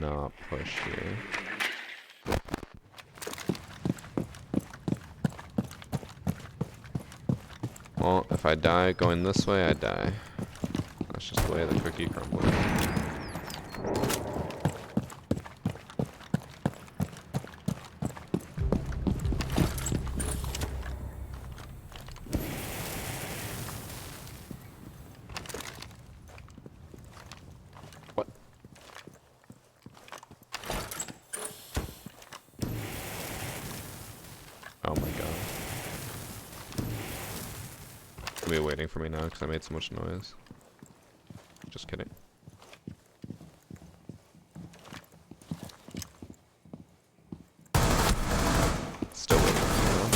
not push here. Well, if I die going this way, I die. That's just the way the cookie crumbles. What? Oh my god. Are you waiting for me now because I made so much noise? Just kidding. Still waiting for me though.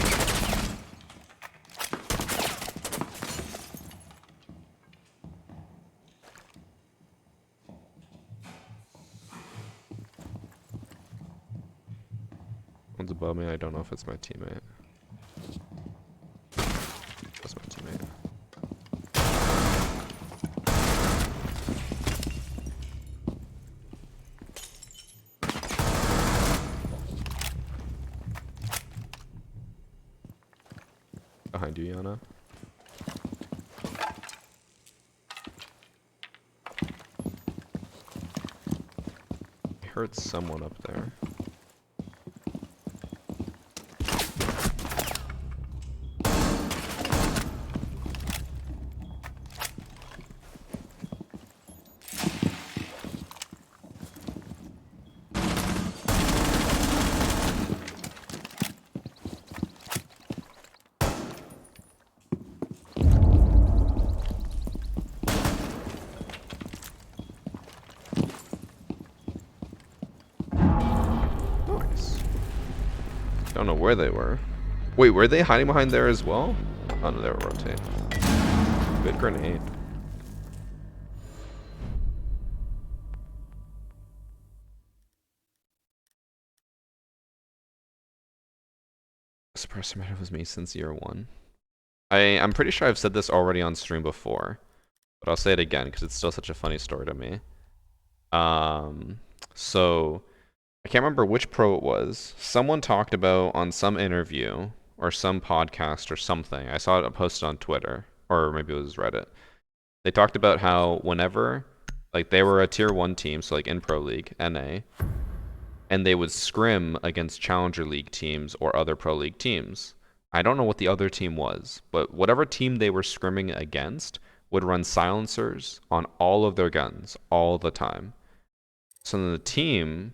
One's above me, I don't know if it's my teammate. That's my teammate. Behind you, Iana. I heard someone up there. Don't know where they were. Wait, were they hiding behind there as well? Oh no, they were rotating. Good grenade. Suppressor meta was me since year 1. I'm pretty sure I've said this already on stream before, but I'll say it again because it's still such a funny story to me. So I can't remember which pro it was. Someone talked about on some interview or some podcast or something. I saw it posted on Twitter, or maybe it was Reddit. They talked about how whenever, like, they were a tier 1 team, so like in Pro League, NA, and they would scrim against Challenger League teams or other Pro League teams. I don't know what the other team was, but whatever team they were scrimming against would run silencers on all of their guns all the time. So then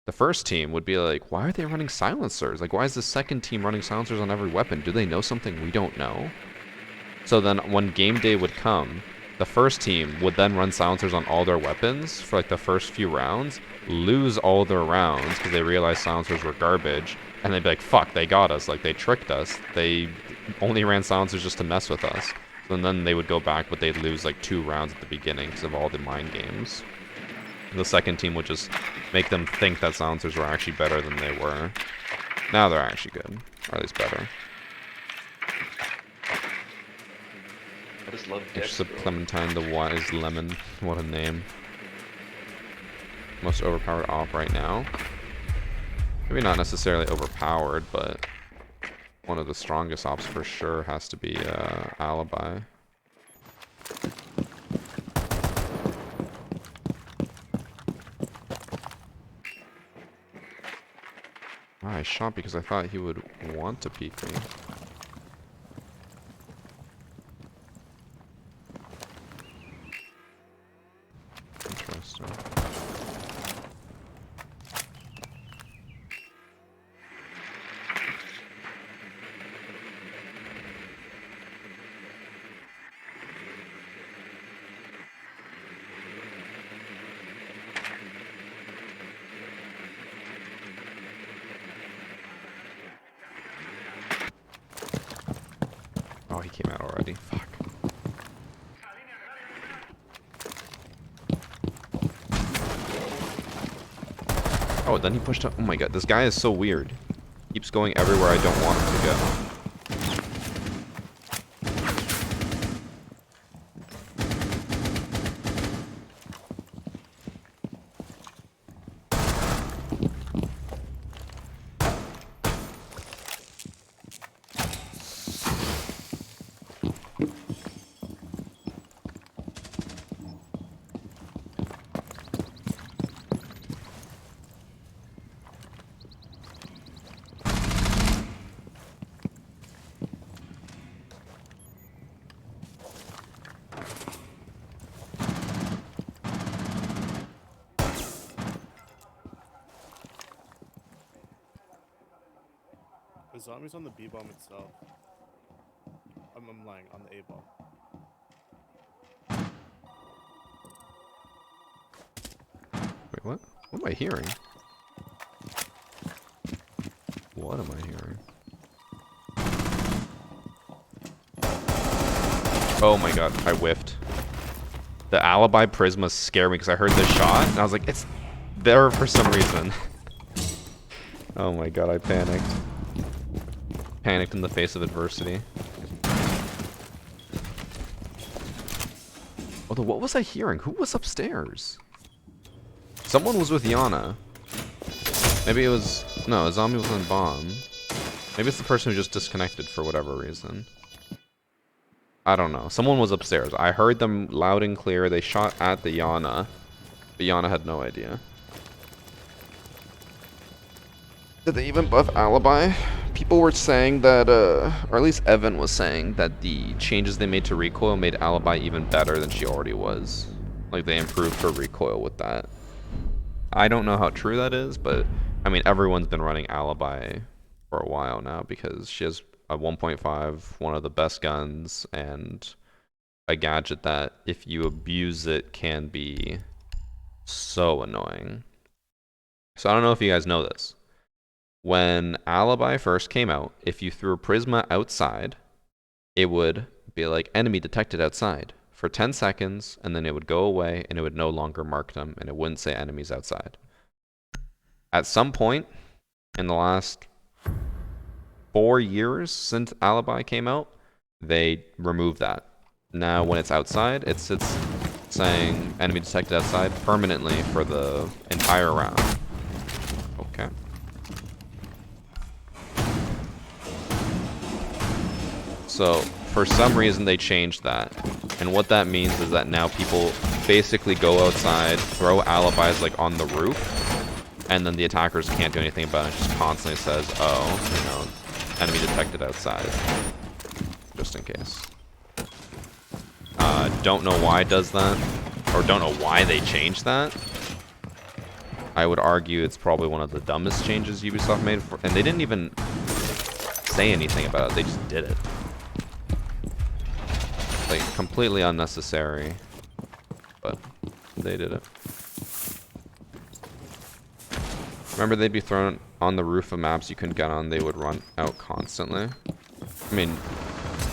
the first team would be like, why are they running silencers? Like, why is the second team running silencers on every weapon? Do they know something we don't know? So then when game day would come, the first team would then run silencers on all their weapons for like the first few rounds, lose all their rounds because they realized silencers were garbage, and they'd be like, fuck, they got us, like they tricked us. They only ran silencers just to mess with us. And then they would go back, but they'd lose like 2 rounds at the beginning because of all the mind games. The second team would just make them think that silencers were actually better than they were. Now they're actually good, or at least better. I just love Bishop Clementine the Wise Lemon. What a name. Most overpowered op right now. Maybe not necessarily overpowered, but one of the strongest ops for sure has to be Alibi. I shot because I thought he would want to peek me. Interesting. Oh, he came out already. Fuck. Oh, then he pushed up. Oh my god, this guy is so weird. Keeps going everywhere I don't want him to go. The zombie's on the B bomb itself. I'm lying, on the A bomb. Wait, what? What am I hearing? What am I hearing? Oh my god, I whiffed. The alibi prisma scared me because I heard the shot and I was like, it's there for some reason. Oh my god, I panicked. Panicked in the face of adversity. Although, what was I hearing? Who was upstairs? Someone was with Iana. Maybe it was... No, a zombie was on bomb. Maybe it's the person who just disconnected for whatever reason. I don't know. Someone was upstairs. I heard them loud and clear. They shot at the Iana. But Iana had no idea. Did they even buff alibi? People were saying that, or at least Evan was saying that the changes they made to recoil made alibi even better than she already was. Like, they improved her recoil with that. I don't know how true that is, but I mean, everyone's been running alibi for a while now because she has a 1.5, one of the best guns, and a gadget that, if you abuse it, can be so annoying. So I don't know if you guys know this. When alibi first came out, if you threw a prisma outside, it would be like enemy detected outside for 10 seconds, and then it would go away and it would no longer mark them and it wouldn't say enemies outside. At some point in the last 4 years since alibi came out, they removed that. Now when it's outside, it sits saying enemy detected outside permanently for the entire round. Okay. So for some reason they changed that, and what that means is that now people basically go outside, throw alibis like on the roof, and then the attackers can't do anything about it. It just constantly says, oh, you know, enemy detected outside, just in case. Don't know why it does that, or don't know why they changed that. I would argue it's probably one of the dumbest changes Ubisoft made, and they didn't even say anything about it, they just did it. Like, completely unnecessary, but they did it. Remember, they'd be thrown on the roof of maps you couldn't get on, they would run out constantly. I mean,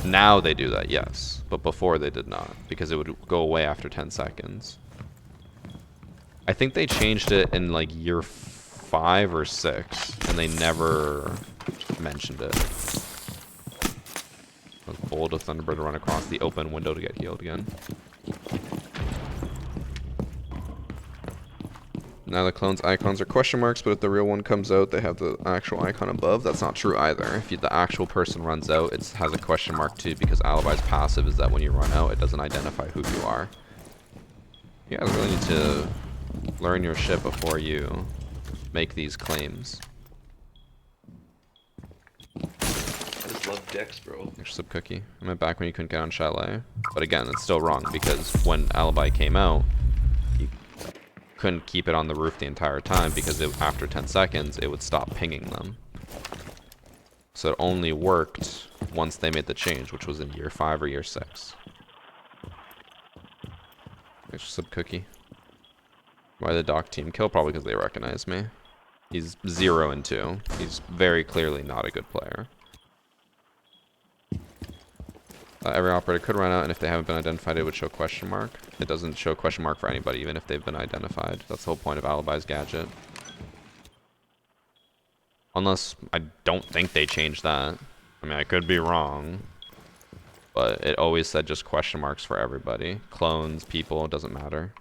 now they do that, yes, but before they did not, because it would go away after 10 seconds. I think they changed it in like year 5 or 6, and they never mentioned it. Bold of Thunderbird to run across the open window to get healed again. Now the clones' icons are question marks, but if the real one comes out, they have the actual icon above. That's not true either. If the actual person runs out, it has a question mark too, because Alibi's passive is that when you run out, it doesn't identify who you are. You guys really need to learn your shit before you make these claims. I just love decks, bro. Your sub cookie. I meant back when you couldn't get on Chalet. But again, it's still wrong, because when Alibi came out, you couldn't keep it on the roof the entire time, because after 10 seconds, it would stop pinging them. So it only worked once they made the change, which was in year 5 or year 6. There's your sub cookie. Why the doc team kill? Probably because they recognize me. He's 0 and 2. He's very clearly not a good player. Every operator could run out, and if they haven't been identified, it would show question mark. It doesn't show question mark for anybody, even if they've been identified. That's the whole point of Alibi's gadget. Unless, I don't think they changed that. I mean, I could be wrong. But it always said just question marks for everybody. Clones, people, it doesn't matter.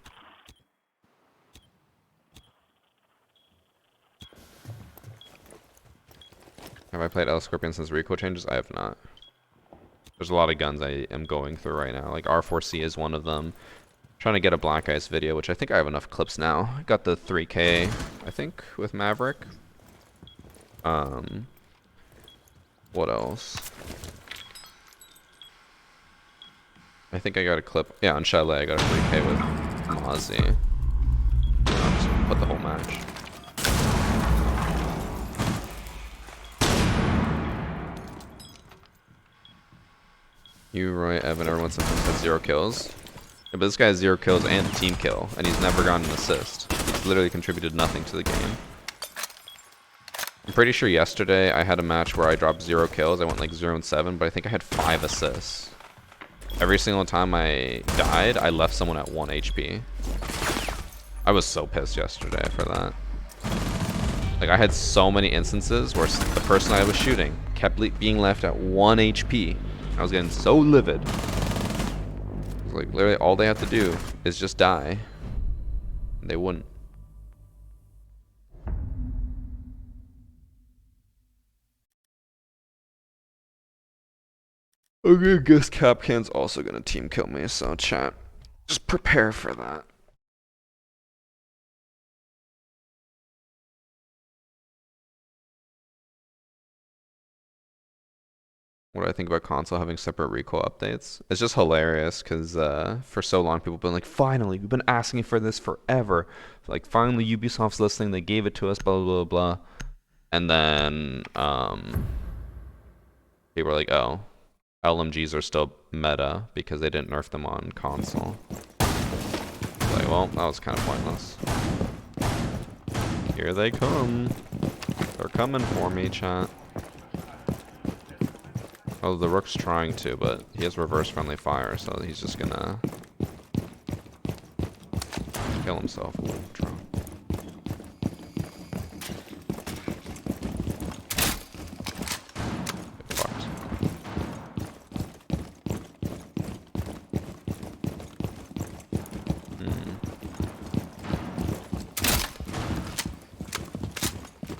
Have I played L Scorpion since recoil changes? I have not. There's a lot of guns I am going through right now. Like R4C is one of them. Trying to get a Black Ice video, which I think I have enough clips now. I got the 3K, I think, with Maverick. What else? I think I got a clip. Yeah, on Chalet, I got a 3K with Mozzie. I'll just put the whole match. You, Roy, Evan, everyone sometimes has 0 kills. Yeah, but this guy has 0 kills and a team kill, and he's never gotten an assist. He's literally contributed nothing to the game. I'm pretty sure yesterday I had a match where I dropped 0 kills. I went like 0 and 7, but I think I had 5 assists. Every single time I died, I left someone at 1 HP. I was so pissed yesterday for that. Like, I had so many instances where the person I was shooting kept being left at 1 HP. I was getting so livid. Like, literally all they have to do is just die. And they wouldn't. Okay, I guess Capcan's also gonna team kill me, so chat, just prepare for that. What do I think about console having separate recoil updates? It's just hilarious because for so long people have been like, finally, we've been asking for this forever. Like, finally Ubisoft's listening, they gave it to us, blah, blah, blah, blah. And then people were like, oh, LMGs are still meta because they didn't nerf them on console. Like, well, that was kind of pointless. Here they come. They're coming for me, chat. Oh, the Rook's trying to, but he has reverse friendly fire, so he's just gonna kill himself. Ooh, true. Get fucked.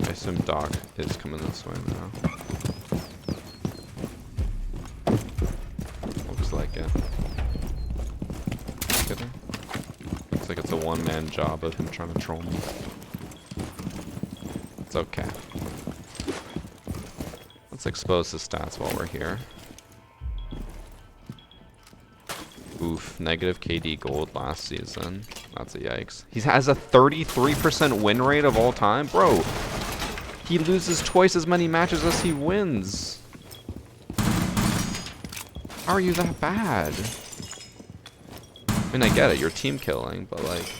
I assume Doc is coming this way now. Looks like it. Kidding. Looks like it's a one-man job of him trying to troll me. It's okay. Let's expose his stats while we're here. Oof, negative KD gold last season. That's a yikes. He has a 33% win rate of all time? Bro, he loses twice as many matches as he wins. How are you that bad? I mean, I get it, you're team killing, but like,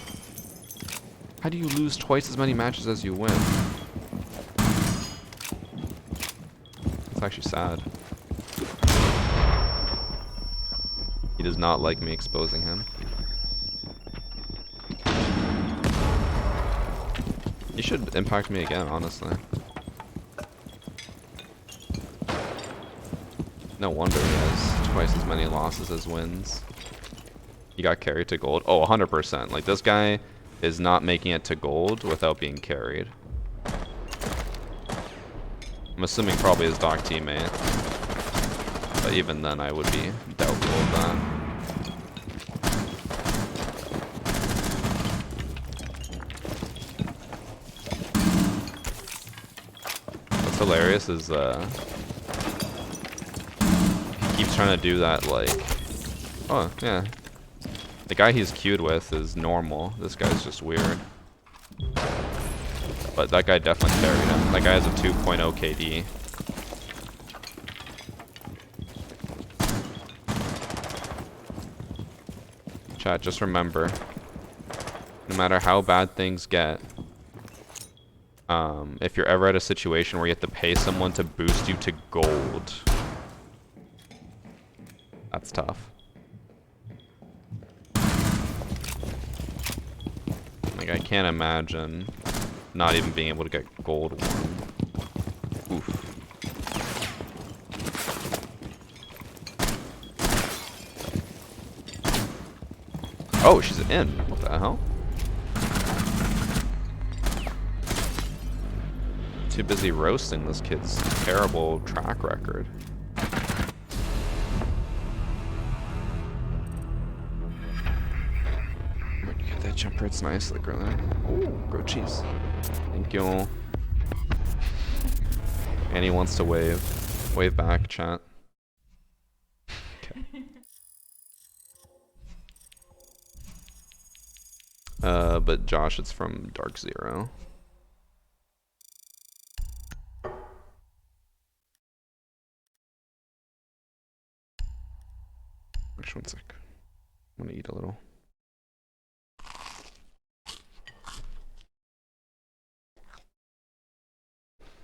how do you lose twice as many matches as you win? It's actually sad. He does not like me exposing him. You should impact me again, honestly. No wonder he has twice as many losses as wins. He got carried to gold. Oh, 100%. Like, this guy is not making it to gold without being carried. I'm assuming probably his Doc teammate. But even then, I would be doubtful of that. What's hilarious is, he keeps trying to do that, like, oh, yeah. The guy he's queued with is normal. This guy's just weird. But that guy definitely carried him. That guy has a 2.0 KD. Chat, just remember, no matter how bad things get, if you're ever at a situation where you have to pay someone to boost you to gold, that's tough. Like, I can't imagine not even being able to get gold one. Oof. Oh, she's in. What the hell? Too busy roasting this kid's terrible track record. That jump hurts nicely, brother. Ooh, goat cheese. Thank you. And he wants to wave. Wave back, chat. Okay. But Josh, it's from Dark Zero. Actually, one sec. I'm gonna eat a little.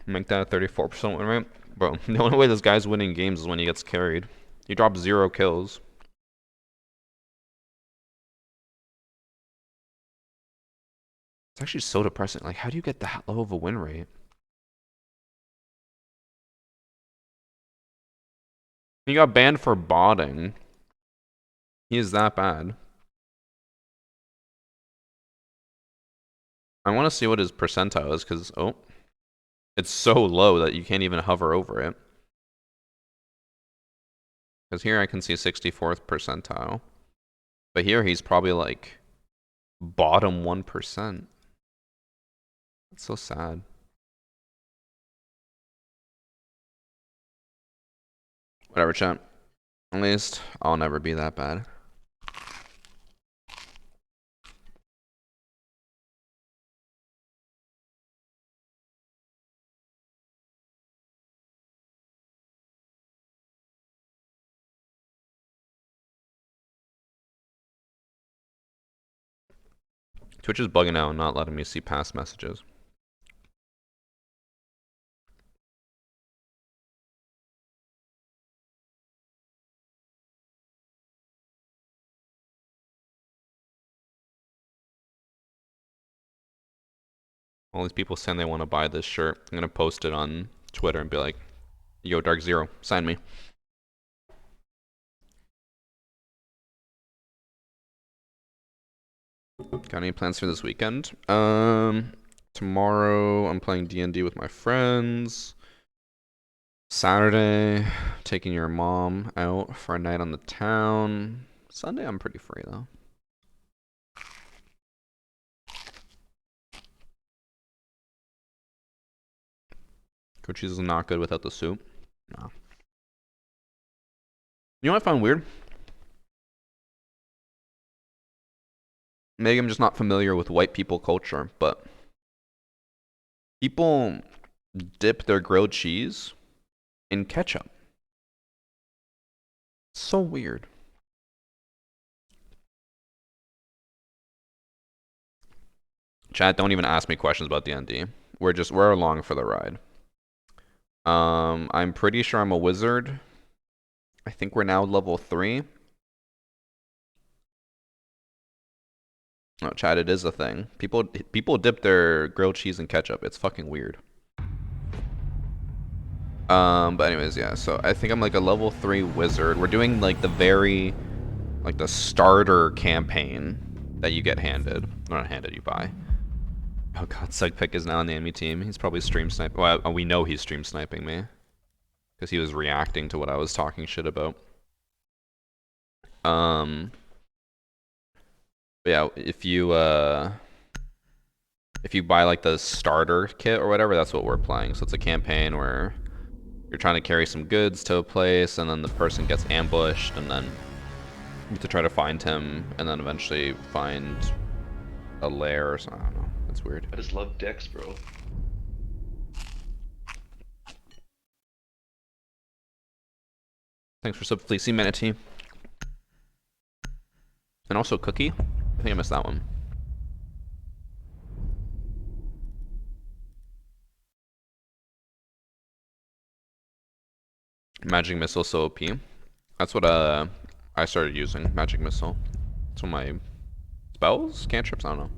Make that a 34% win rate. Bro, the only way this guy's winning games is when he gets carried. He drops 0 kills. It's actually so depressing. Like, how do you get that low of a win rate? He got banned for botting. He is that bad. I want to see what his percentile is, because, oh, it's so low that you can't even hover over it. Because here I can see 64th percentile. But here he's probably like bottom 1%. That's so sad. Whatever, chat. At least I'll never be that bad. Twitch is bugging out and not letting me see past messages. All these people saying they want to buy this shirt. I'm going to post it on Twitter and be like, yo, Dark Zero, sign me. Got any plans for this weekend? Tomorrow I'm playing D&D with my friends. Saturday, taking your mom out for a night on the town. Sunday I'm pretty free though. Cochise is not good without the soup. No. You know what I find weird? Maybe I'm just not familiar with white people culture, but people dip their grilled cheese in ketchup. So weird. Chat, don't even ask me questions about D&D. We're along for the ride. I'm pretty sure I'm a wizard. I think we're now level 3. Oh, chat, it is a thing. People dip their grilled cheese in ketchup. It's fucking weird. But anyways, yeah. So I think I'm like a level 3 wizard. We're doing like the starter campaign that you get handed. Not handed, you buy. Oh god, Segpick is now on the enemy team. He's probably stream sniping. Well, we know he's stream sniping me. Because he was reacting to what I was talking shit about. But yeah, if you buy like the starter kit or whatever, that's what we're playing. So it's a campaign where you're trying to carry some goods to a place, and then the person gets ambushed, and then you have to try to find him, and then eventually find a lair or something. I don't know. It's weird. I just love Dex, bro. Thanks for sub Fleecy Manatee. And also Cookie. I think I missed that one. Magic Missile so OP. That's what I started using, Magic Missile. It's one of my spells? Cantrips? I don't know.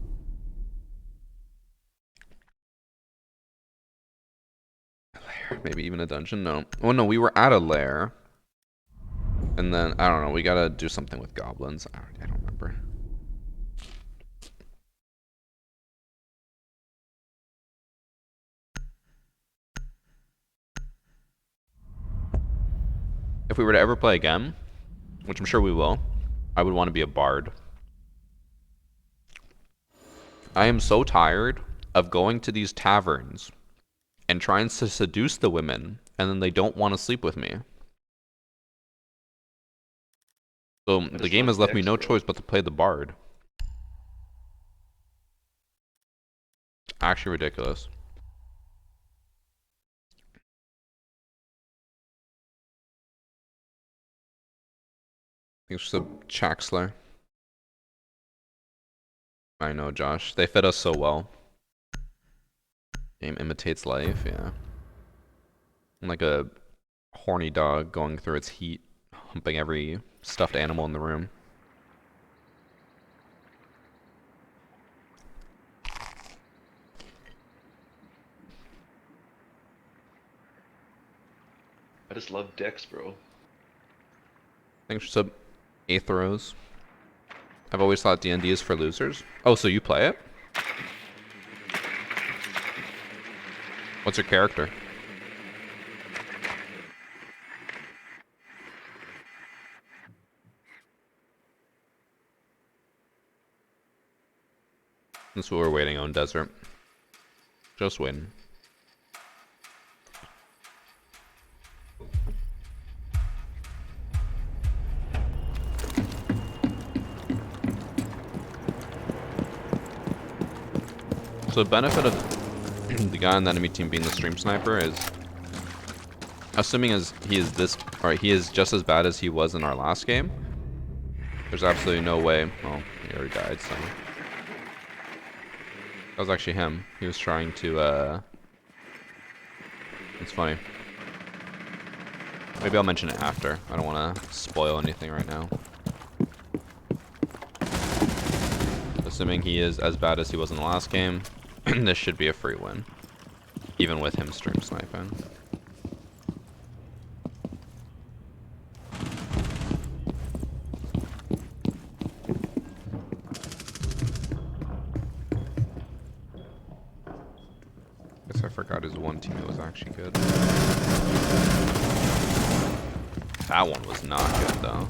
A lair. Maybe even a dungeon? No. Oh no, we were at a lair. And then, I don't know, we gotta do something with goblins. I don't remember. If we were to ever play again, which I'm sure we will, I would want to be a bard. I am so tired of going to these taverns and trying to seduce the women, and then they don't want to sleep with me. So the game has left me no choice but to play the bard. Actually ridiculous. I Thanks for the Chaxler. I know, Josh. They fit us so well. Game imitates life, yeah. I'm like a horny dog going through its heat, humping every stuffed animal in the room. I just love Dex, bro. Thanks for sub Atheros. I've always thought D&D is for losers. Oh, so you play it? What's your character? That's what we're waiting on, Desert. Just waiting. So the benefit of the guy on the enemy team being the stream sniper is, assuming he is just as bad as he was in our last game. There's absolutely no way. Well, he already died, so that was actually him. He was trying to. It's funny. Maybe I'll mention it after. I don't want to spoil anything right now. Assuming he is as bad as he was in the last game, this should be a free win, even with him stream sniping. Guess I forgot his one teammate was actually good. That one was not good though.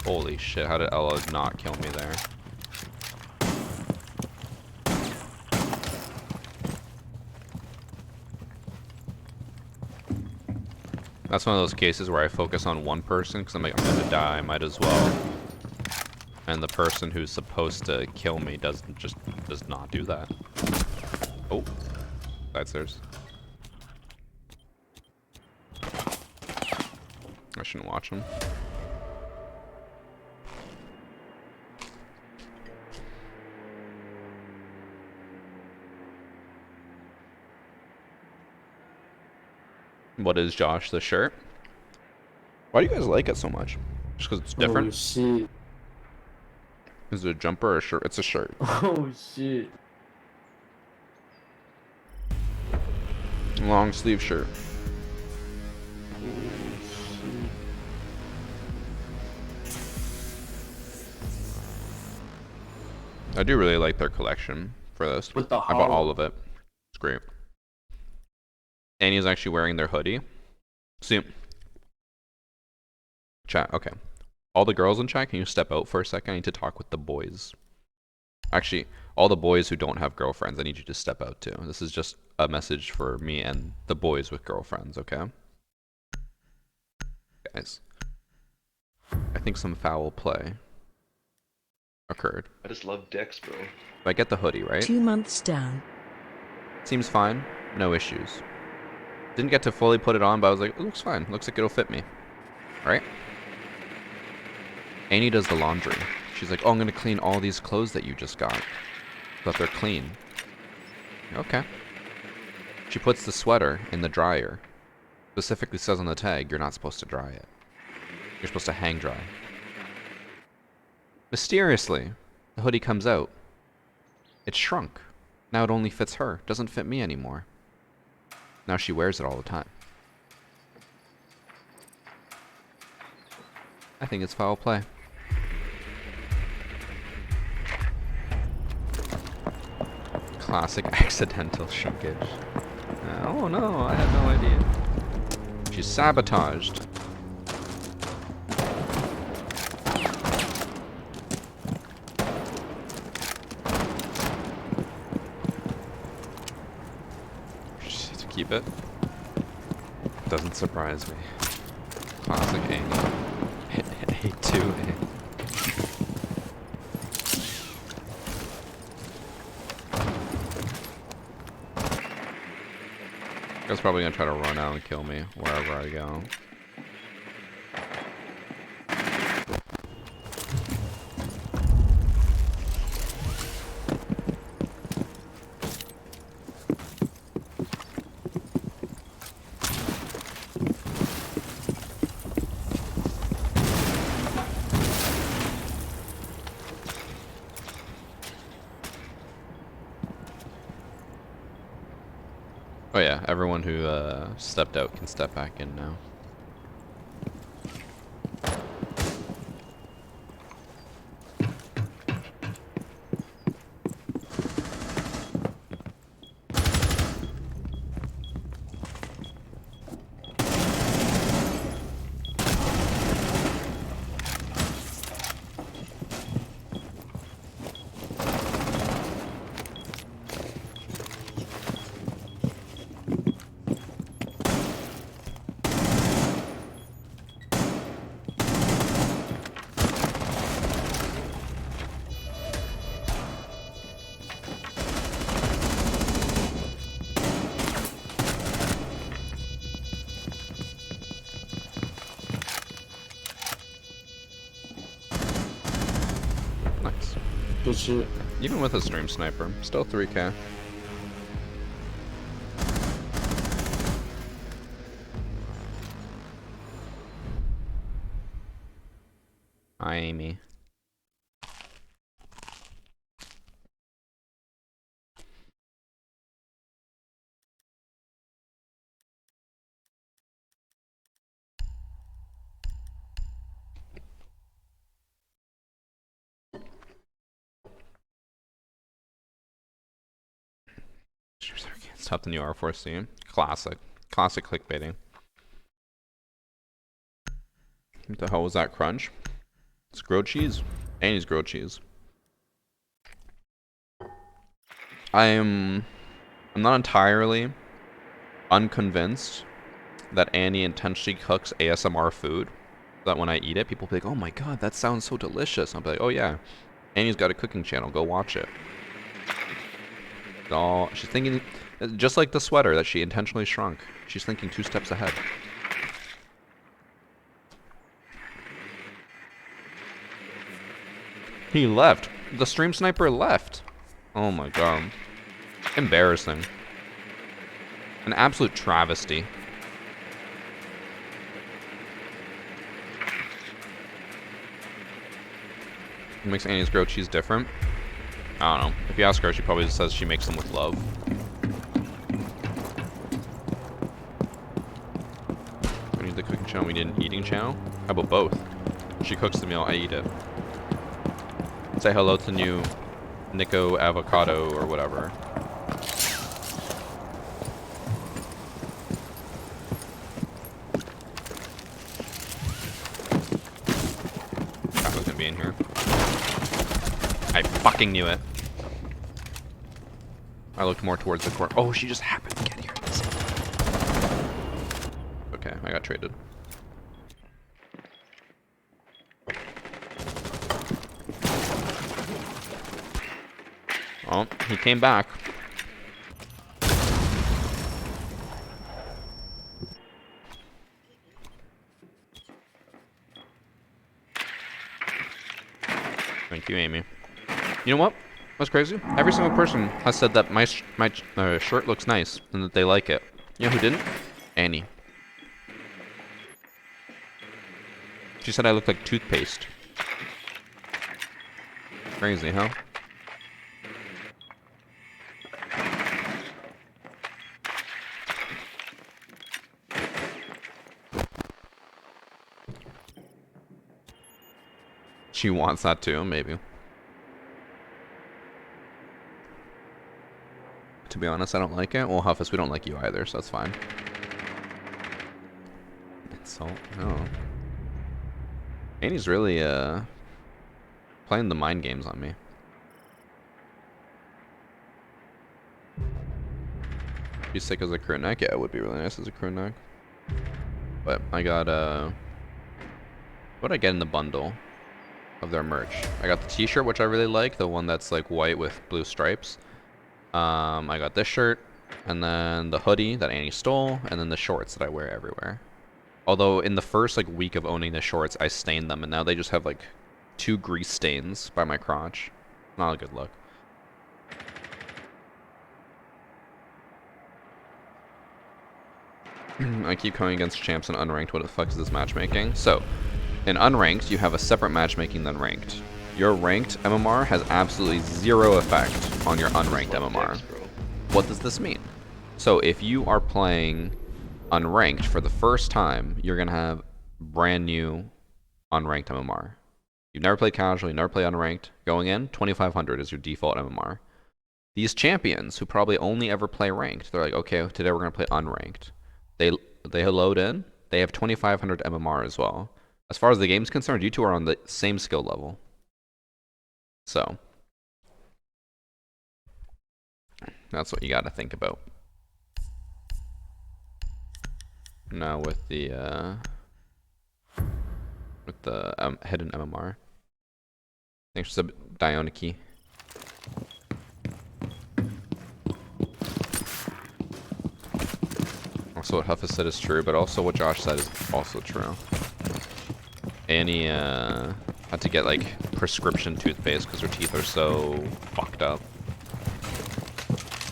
Holy shit, how did Ella not kill me there? That's one of those cases where I focus on one person because I'm like, I'm gonna die, I might as well. And the person who's supposed to kill me does not do that. Oh, side stairs. I shouldn't watch him. What is Josh, the shirt? Why do you guys like it so much? Just because it's different? Oh shit. Is it a jumper or a shirt? It's a shirt. Oh shit. Long sleeve shirt. I do really like their collection for this. With the I bought all of it. It's great. Annie's actually wearing their hoodie. See, chat. Okay, all the girls in chat, can you step out for a second? I need to talk with the boys. Actually, all the boys who don't have girlfriends, I need you to step out too. This is just a message for me and the boys with girlfriends. Okay, guys. I think some foul play occurred. I just love Dex, bro. If I get the hoodie, right? 2 months down. Seems fine. No issues. Didn't get to fully put it on, but I was like, it looks fine. Looks like it'll fit me. Alright? Annie does the laundry. She's like, oh, I'm going to clean all these clothes that you just got. So that they're clean. Okay. She puts the sweater in the dryer. Specifically says on the tag, you're not supposed to dry it. You're supposed to hang dry. Mysteriously, the hoodie comes out. It's shrunk. Now it only fits her. Doesn't fit me anymore. Now she wears it all the time. I think it's foul play. Classic accidental shrinkage. Oh no, I had no idea. She's sabotaged. Keep it. Doesn't surprise me. Classic Amy. A2. Guy's probably gonna try to run out and kill me wherever I go. Oh yeah, everyone who stepped out can step back in now. Nice. Good shit. Even with a stream sniper, still 3k. Hi, Amy. Stop the new R4C. Classic. Classic clickbaiting. What the hell was that crunch? It's grilled cheese. Annie's grilled cheese. I'm not entirely unconvinced that Annie intentionally cooks ASMR food. That when I eat it, people be like, "Oh my god, that sounds so delicious." I'll be like, "Oh yeah, Annie's got a cooking channel. Go watch it." Oh, she's thinking, just like the sweater that she intentionally shrunk. She's thinking 2 steps ahead. He left. The stream sniper left. Oh my god. Embarrassing. An absolute travesty. What makes Annie's grilled cheese different? I don't know. If you ask her, she probably just says she makes them with love. We need the cooking channel, we need an eating channel. How about both? She cooks the meal, I eat it. Say hello to new Nico Avocado or whatever. That was gonna be in here. I fucking knew it. I looked more towards the corner. Oh, she just happened to get here. Okay, I got traded. Oh, he came back. Thank you, Amy. You know what? That's crazy. Every single person has said that my shirt looks nice and that they like it. You know who didn't? Annie. She said I look like toothpaste. Crazy, huh? She wants that too, maybe. To be honest, I don't like it. Well, Huffus, we don't like you either, so that's fine. Insult? No. Annie's really, playing the mind games on me. Be sick as a crew neck? Yeah, it would be really nice as a crew neck. But I got, what did I get in the bundle of their merch? I got the t-shirt, which I really like, the one that's like white with blue stripes. I got this shirt, and then the hoodie that Annie stole, and then the shorts that I wear everywhere. Although in the first like week of owning the shorts, I stained them, and now they just have like 2 grease stains by my crotch. Not a good look. I keep going against champs in unranked. What the fuck is this matchmaking? So, in unranked, you have a separate matchmaking than ranked. Your ranked MMR has absolutely 0 effect on your unranked MMR. Dex, bro. What does this mean? So if you are playing unranked for the first time, you're gonna have brand new unranked MMR. You've never played casual, you never played unranked. Going in, 2500 is your default MMR. These champions who probably only ever play ranked, they're like, okay, today we're gonna play unranked. They load in, they have 2500 MMR as well. As far as the game's concerned, you two are on the same skill level. So that's what you gotta think about. Now with the hidden MMR. Thanks for Dioniki. Also what Huffis said is true, but also what Josh said is also true. Annie had to get like prescription toothpaste because her teeth are so fucked up.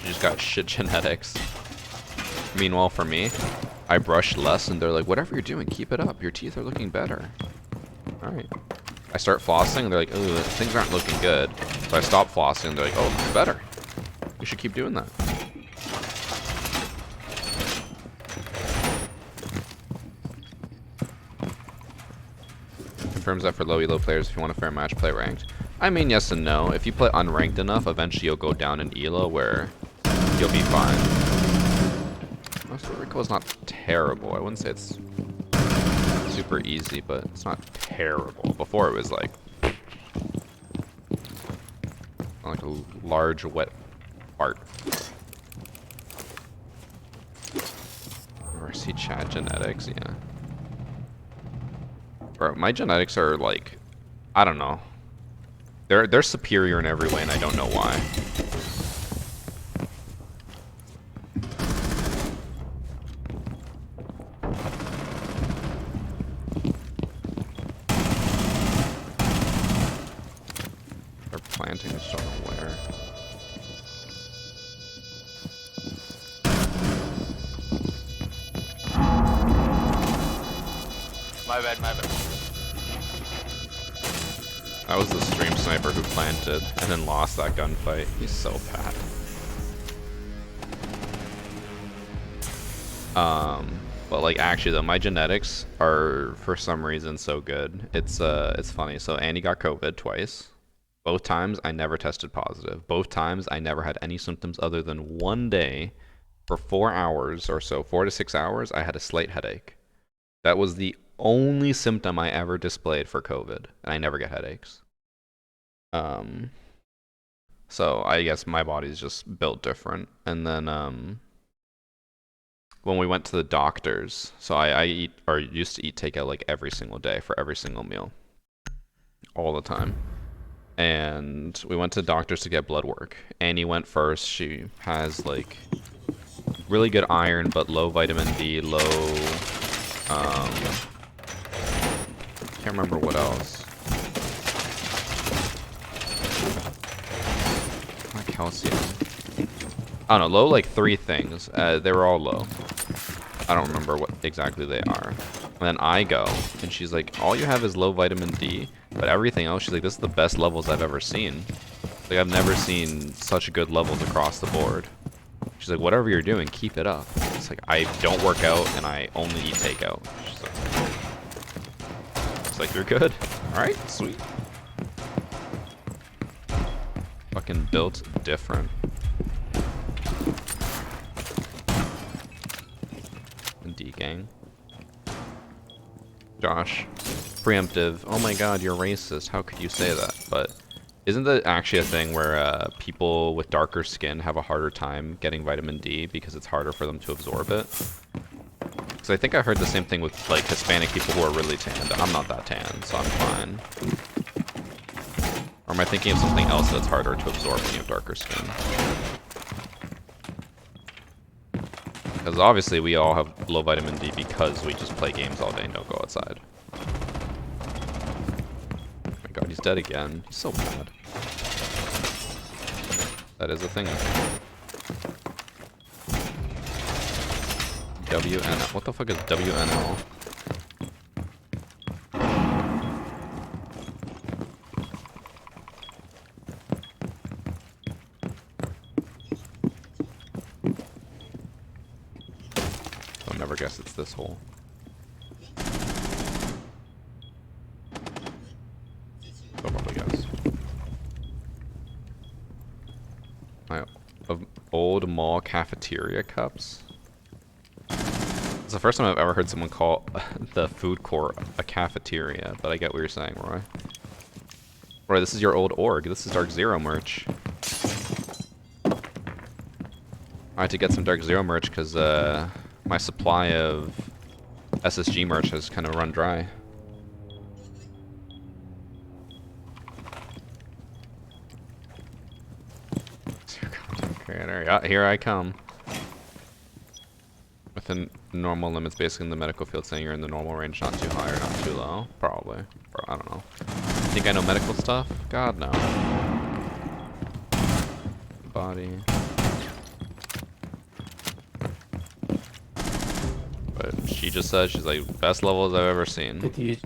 She just got shit genetics. Meanwhile for me, I brush less and they're like, whatever you're doing, keep it up. Your teeth are looking better. Alright. I start flossing and they're like, ooh, things aren't looking good. So I stop flossing and they're like, oh, it's better. You should keep doing that. Confirms that for low elo players, if you want a fair match, play ranked. I mean, yes and no. If you play unranked enough, eventually you'll go down in elo where you'll be fine. Most Rico is not terrible. I wouldn't say it's super easy, but it's not terrible. Before it was like a large wet fart. Or see chat genetics, yeah. Bro, my genetics are like, I don't know. They're superior in every way, and I don't know why. They're planting, I just don't know where. My bad, my bad. That was the stream sniper who planted and then lost that gunfight. He's so bad. But like actually though, my genetics are for some reason so good. It's funny. So Annie got COVID twice. Both times I never tested positive. Both times I never had any symptoms other than one day for 4 hours or so, 4 to 6 hours, I had a slight headache. That was the only symptom I ever displayed for COVID, and I never get headaches. So I guess my body's just built different. And then when we went to the doctors, so I eat or used to eat takeout like every single day for every single meal, all the time. And we went to the doctors to get blood work. Annie went first. She has like really good iron, but low vitamin D, low can't remember what else. Not calcium. I don't know, low like 3 things. They were all low. I don't remember what exactly they are. And then I go, and she's like, all you have is low vitamin D, but everything else, she's like, this is the best levels I've ever seen. Like, I've never seen such good levels across the board. She's like, whatever you're doing, keep it up. It's like, I don't work out, and I only eat takeout. She's like, it's like, you're good. Alright, sweet. Fucking built different. D-gang. Josh. Preemptive. Oh my god, you're racist. How could you say that? But isn't that actually a thing where people with darker skin have a harder time getting vitamin D because it's harder for them to absorb it? Because I think I heard the same thing with like Hispanic people who are really tanned. I'm not that tan, so I'm fine. Or am I thinking of something else that's harder to absorb when you have darker skin? Because obviously we all have low vitamin D because we just play games all day and don't go outside. Oh my god, he's dead again. He's so bad. That is a thing. WNL. What the fuck is WNL? would never guess it's this hole. I'll probably guess. My old mall cafeteria cups. It's the first time I've ever heard someone call the food court a cafeteria, but I get what you're saying, Roy. Roy, this is your old org. This is Dark Zero merch. I had to get some Dark Zero merch because my supply of SSG merch has kind of run dry. Creator, yeah, here I come. Within normal limits, basically in the medical field, saying you're in the normal range, not too high or not too low. Probably. I don't know. Think I know medical stuff? God, no. Body. But she just said, she's like, best levels I've ever seen. Get the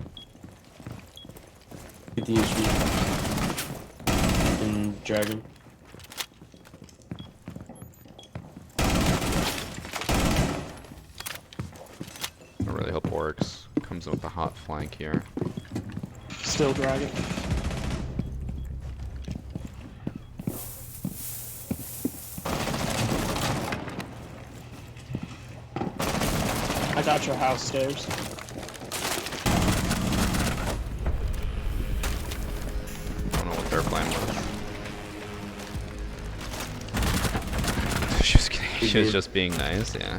HP. And dragon. I really hope Oryx comes in with a hot flank here. Still dragon. I got your house stairs. I don't know what their plan was. She was kidding. She was just being nice, yeah.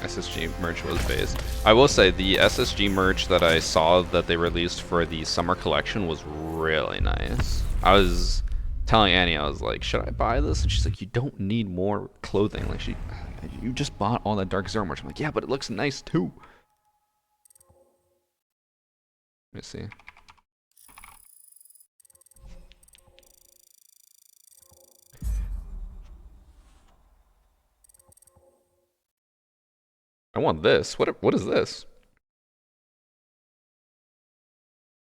SSG merch was based. I will say the SSG merch that I saw that they released for the summer collection was really nice. I was telling Annie, I was like, should I buy this? And she's like, you don't need more clothing. Like you just bought all that Dark Zero merch. I'm like, yeah, but it looks nice too. Let me see. I want this. What is this?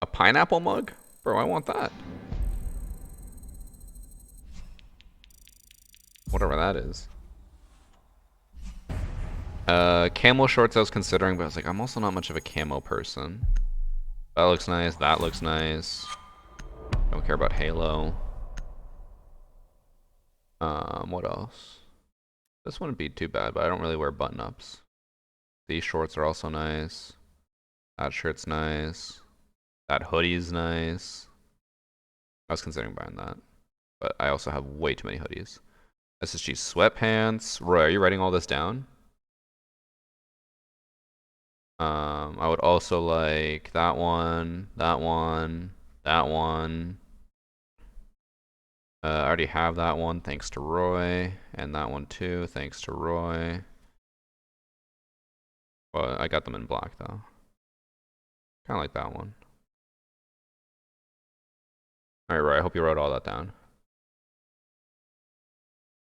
A pineapple mug? Bro, I want that. Whatever that is. Camo shorts I was considering, but I was like, I'm also not much of a camo person. That looks nice. That looks nice. Don't care about Halo. What else? This wouldn't be too bad, but I don't really wear button-ups. These shorts are also nice. That shirt's nice. That hoodie's nice. I was considering buying that, but I also have way too many hoodies. SSG sweatpants. Roy, are you writing all this down? I would also like that one, that one, that one. I already have that one, thanks to Roy, and that one too, thanks to Roy. Well, I got them in black though. Kind of like that one. Alright, Roy, I hope you wrote all that down.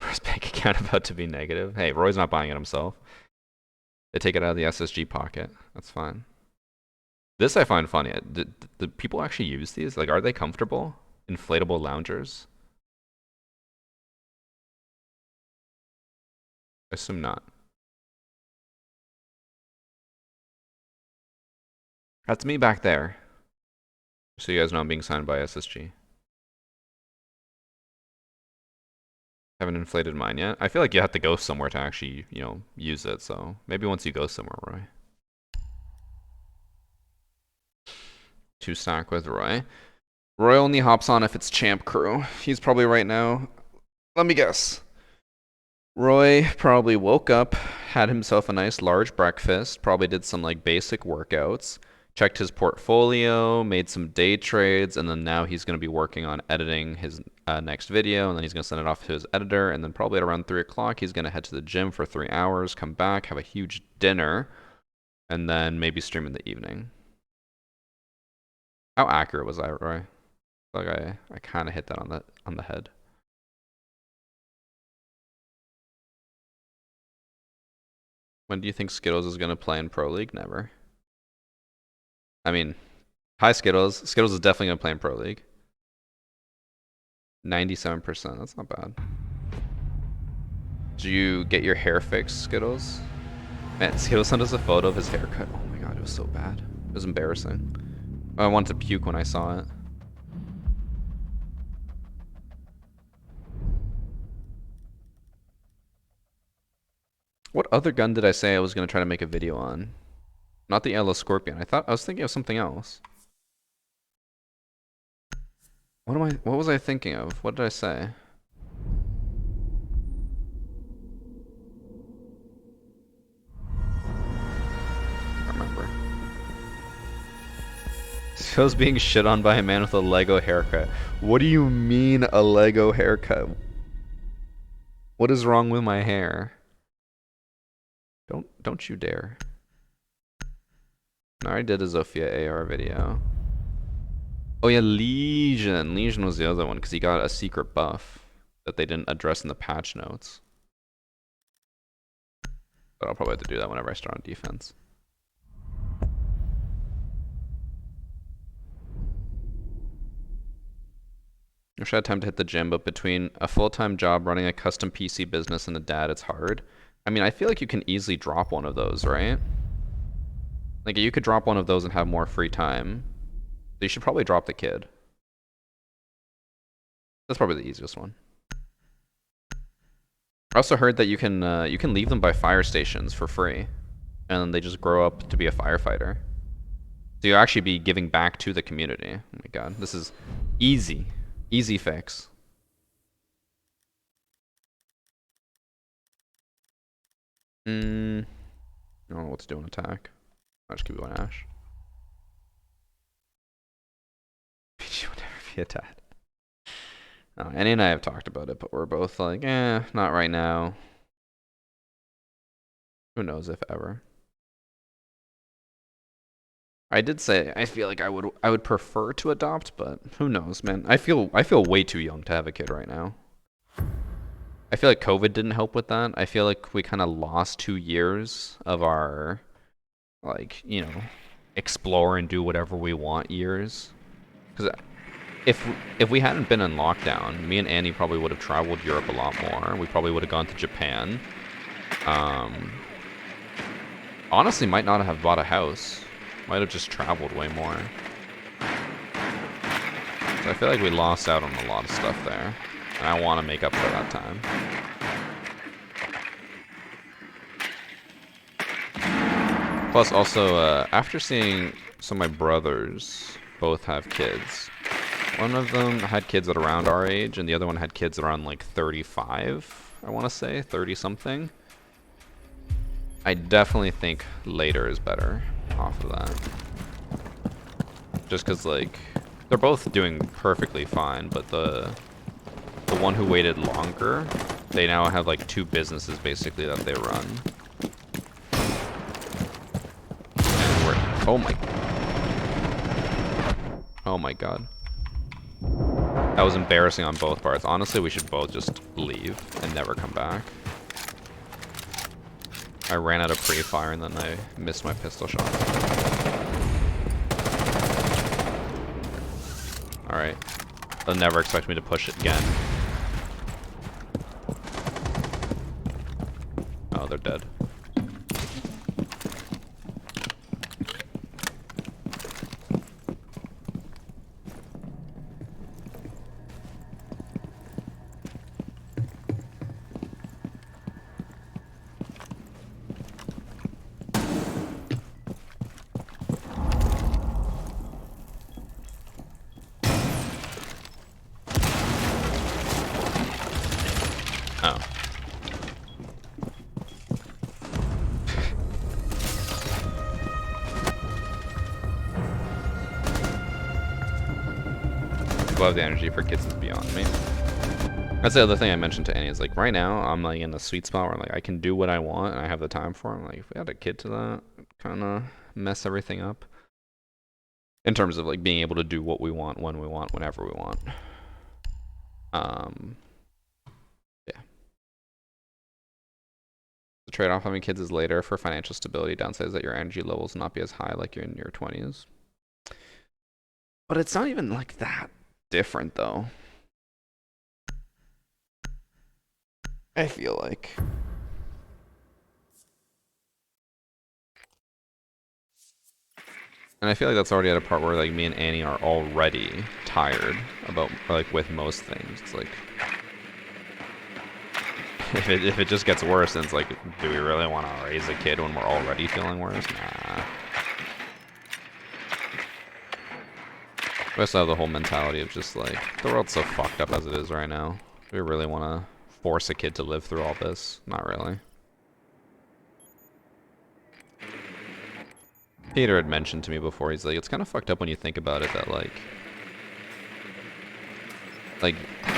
First bank account about to be negative. Hey, Roy's not buying it himself. They take it out of the SSG pocket. That's fine. This I find funny. Do people actually use these? Like, are they comfortable? Inflatable loungers? I assume not. That's me back there. So you guys know I'm being signed by SSG. Haven't inflated mine yet. I feel like you have to go somewhere to actually, you know, use it. So maybe once you go somewhere, Roy. 2-stack with Roy. Roy only hops on if it's champ crew. He's probably right now. Let me guess. Roy probably woke up, had himself a nice large breakfast, probably did some like basic workouts, checked his portfolio, made some day trades, and then now he's going to be working on editing his next video, and then he's going to send it off to his editor, and then probably at around 3 o'clock he's going to head to the gym for 3 hours, come back, have a huge dinner, and then maybe stream in the evening. How accurate was I, Roy? Like I kind of hit that on the head. When do you think Skittles is going to play in Pro League? Never. I mean, hi Skittles. Skittles is definitely going to play in Pro League. 97%. That's not bad. Did you get your hair fixed, Skittles? Man, Skittles sent us a photo of his haircut. Oh my god, it was so bad. It was embarrassing. I wanted to puke when I saw it. What other gun did I say I was gonna try to make a video on? Not the Yellow Scorpion. I was thinking of something else. What was I thinking of? What did I say? I don't remember. Phil's being shit on by a man with a Lego haircut. What do you mean a Lego haircut? What is wrong with my hair? Don't you dare. I already did a Zofia AR video. Oh yeah, Legion. Legion was the other one because he got a secret buff that they didn't address in the patch notes. But I'll probably have to do that whenever I start on defense. I wish I had time to hit the gym, but between a full-time job running a custom PC business and a dad, it's hard. I mean, I feel like you can easily drop one of those, right? Like, you could drop one of those and have more free time. So you should probably drop the kid. That's probably the easiest one. I also heard that you can leave them by fire stations for free, and they just grow up to be a firefighter. So you'll actually be giving back to the community. Oh my god, this is easy. Easy fix. I don't know what to do on attack. I'll just keep going Ash. PG would never be a dad. Annie and I have talked about it, but we're both like, not right now. Who knows if ever. I did say I feel like I would prefer to adopt, but who knows, man. I feel way too young to have a kid right now. I feel like COVID didn't help with that. I feel like we kind of lost 2 years of our, like, you know, explore and do whatever we want years. Because if we hadn't been in lockdown, me and Annie probably would have traveled Europe a lot more. We probably would have gone to Japan. Honestly, might not have bought a house. Might have just traveled way more. So I feel like we lost out on a lot of stuff there. And I want to make up for that time. Plus, also, after seeing some of my brothers both have kids, one of them had kids at around our age, and the other one had kids around like 35, I want to say, 30-something. I definitely think later is better off of that. Just because, like, they're both doing perfectly fine, but the one who waited longer, they now have like 2 businesses basically that they run. And we're, oh my god. That was embarrassing on both parts. Honestly, we should both just leave and never come back. I ran out of pre-fire and then I missed my pistol shot. Alright. They'll never expect me to push it again. Oh, they're dead. Oh. People have the energy for kids is beyond me. That's the other thing I mentioned to Annie is like right now I'm like in the sweet spot where like I can do what I want and I have the time for it. Like if we had a kid to that, kind of mess everything up. In terms of like being able to do what we want, when we want, whenever we want. Yeah. The trade-off having kids is later for financial stability. Downside is that your energy levels will not be as high like you're in your 20s. But it's not even like that different though. I feel like. And I feel like that's already at a part where like me and Annie are already tired about like with most things. It's like if it just gets worse, then it's like, do we really want to raise a kid when we're already feeling worse? Nah. We also have the whole mentality of just like, the world's so fucked up as it is right now. Do we really want to force a kid to live through all this? Not really. Peter had mentioned to me before, he's like, it's kind of fucked up when you think about it that like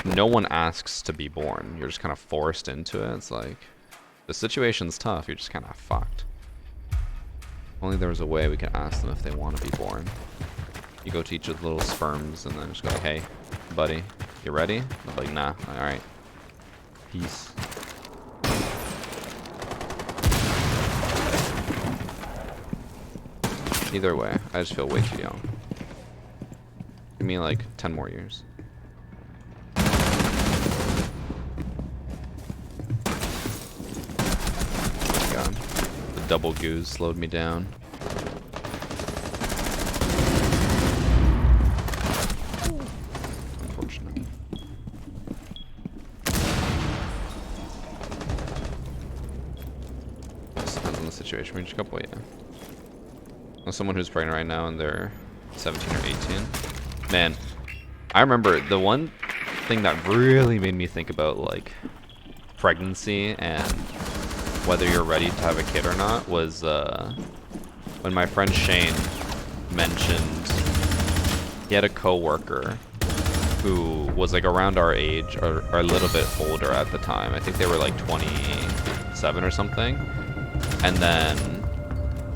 no one asks to be born. You're just kind of forced into it. It's like, the situation's tough, you're just kind of fucked. If only there was a way we could ask them if they want to be born. You go to each of the little sperms and then just go like, hey, buddy, you ready? I'm like, nah. Alright. Peace. Either way, I just feel way too young. Give me like 10 more years. God. The double goose slowed me down. Unfortunate. This depends on the situation. We just got boy, yeah. Someone who's pregnant right now and they're 17 or 18. Man, I remember the one thing that really made me think about like pregnancy and whether you're ready to have a kid or not was when my friend Shane mentioned he had a coworker who was like around our age or a little bit older at the time. I think they were like 27 or something. And then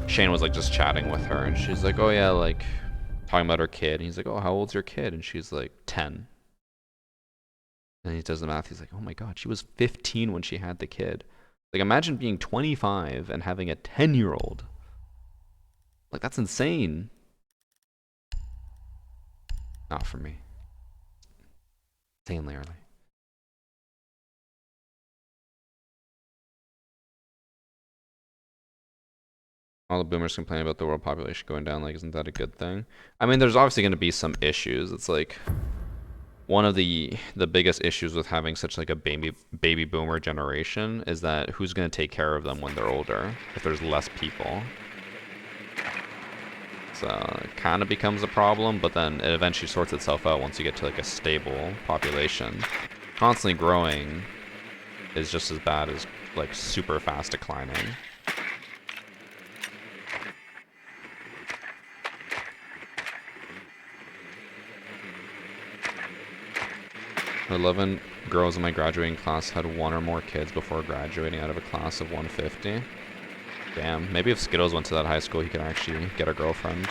Shane was like just chatting with her and she's like, oh yeah, like talking about her kid. And he's like, oh, how old's your kid? And she's like 10. And he does the math. He's like, oh my God, she was 15 when she had the kid. Like imagine being 25 and having a 10-year-old. Like that's insane. Not for me. Insanely early. All the boomers complain about the world population going down. Like, isn't that a good thing? I mean, there's obviously going to be some issues. It's like one of the biggest issues with having such like a baby boomer generation is that who's going to take care of them when they're older if there's less people. So it kind of becomes a problem, but then it eventually sorts itself out once you get to like a stable population. Constantly growing is just as bad as like super fast declining. 11 girls in my graduating class had one or more kids before graduating out of a class of 150. Damn, maybe if Skittles went to that high school, he could actually get a girlfriend.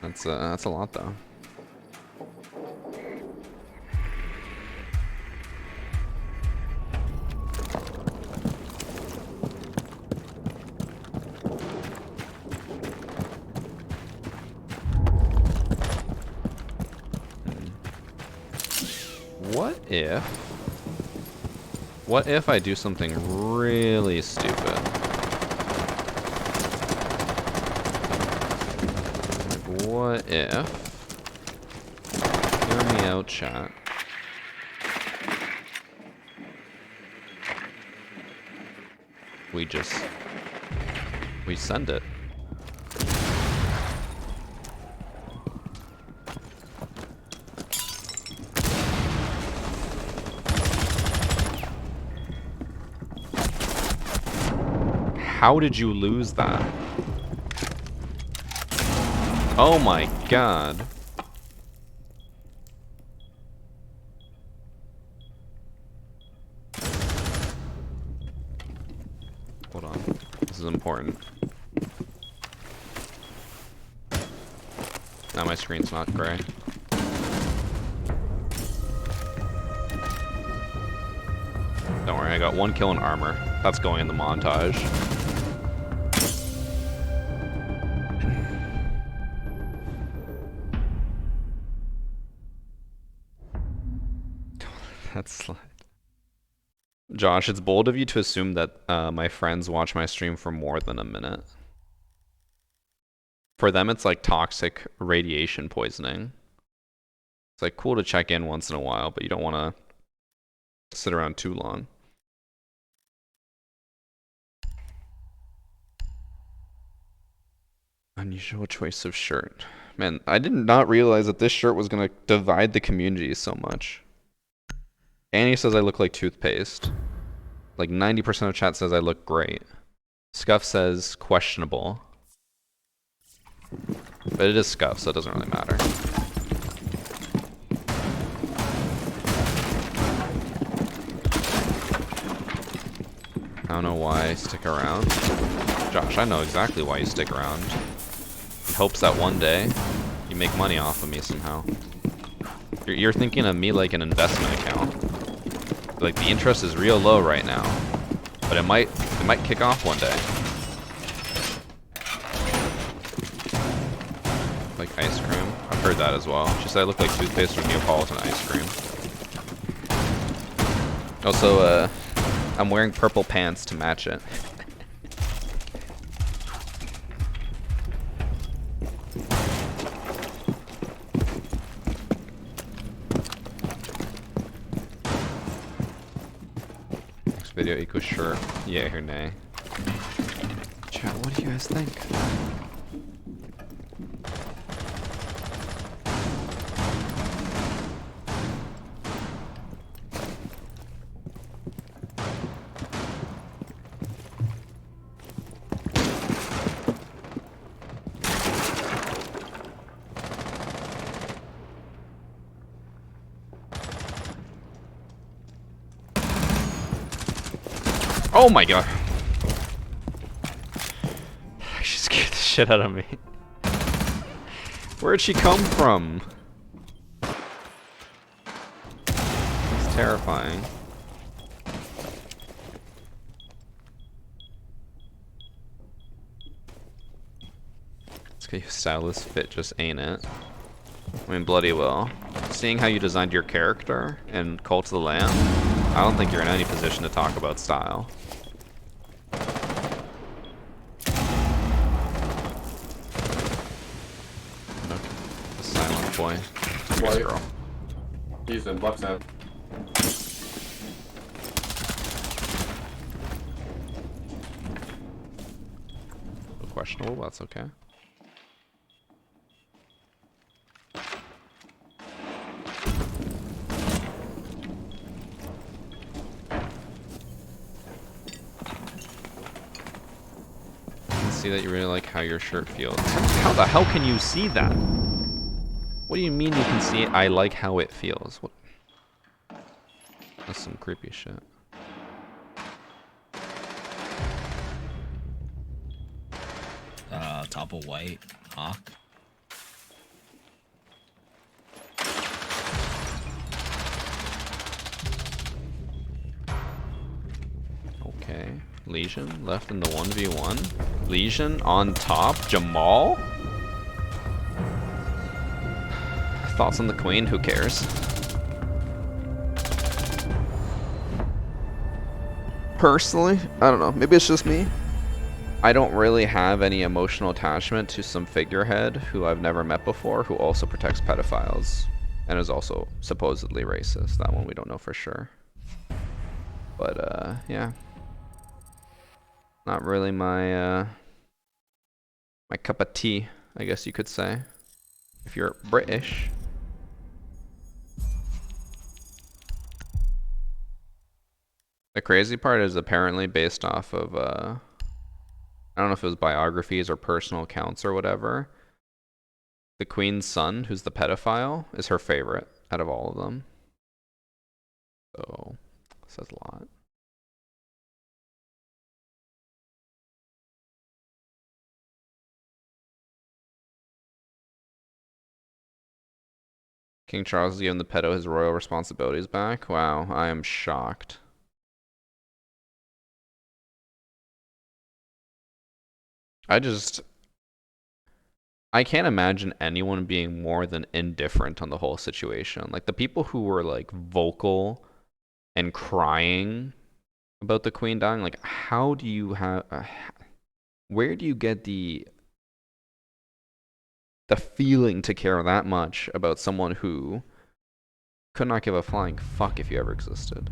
That's a lot though. What if I do something really stupid? Like, what if? Hear me out, chat. We send it. How did you lose that? Oh my God. Hold on. This is important. Now my screen's not gray. Don't worry, I got 1 kill in armor. That's going in the montage. That's slide. Josh, it's bold of you to assume that my friends watch my stream for more than a minute. for them it's like toxic radiation poisoning. It's like cool to check in once in a while, but you don't want to sit around too long. Unusual choice of shirt. Man, I did not realize that this shirt was gonna divide the community so much. Annie says I look like toothpaste. Like 90% of chat says I look great. Scuff says questionable. But it is Scuff, so it doesn't really matter. I don't know why I stick around. Josh, I know exactly why you stick around. In hopes that one day you make money off of me somehow. You're thinking of me like an investment account. Like the interest is real low right now, but it might kick off one day. Like ice cream. I've heard that as well. She said I look like toothpaste or Neapolitan ice cream. Also, I'm wearing purple pants to match it. Next video equals shirt. Yeah, or nay. Chat, what do you guys think? Oh my god. She scared the shit out of me. Where'd she come from? It's terrifying. It's okay, stylist fit just ain't it. I mean, bloody well. Seeing how you designed your character in Cult of the Lamb, I don't think you're in any position to talk about style. The silent boy. Yes, girl. He's in left side. Questionable, but that's okay. See that you really like how your shirt feels. How the hell can you see that? What do you mean you can see it? I like how it feels. What? That's some creepy shit. Top of white hawk. Okay. Legion left in the 1v1. Legion on top. Jamal? Thoughts on the queen? Who cares? Personally, I don't know. Maybe it's just me. I don't really have any emotional attachment to some figurehead who I've never met before who also protects pedophiles and is also supposedly racist. That one we don't know for sure. But, yeah. Not really my my cup of tea, I guess you could say, if you're British. The crazy part is apparently based off of I don't know if it was biographies or personal accounts or whatever. The queen's son, who's the pedophile, is her favorite out of all of them. So, says a lot. King Charles is giving the pedo his royal responsibilities back. Wow, I am shocked. I can't imagine anyone being more than indifferent on the whole situation. Like the people who were like vocal and crying about the queen dying, like how do you have, where do you get the the feeling to care that much about someone who could not give a flying fuck if you ever existed.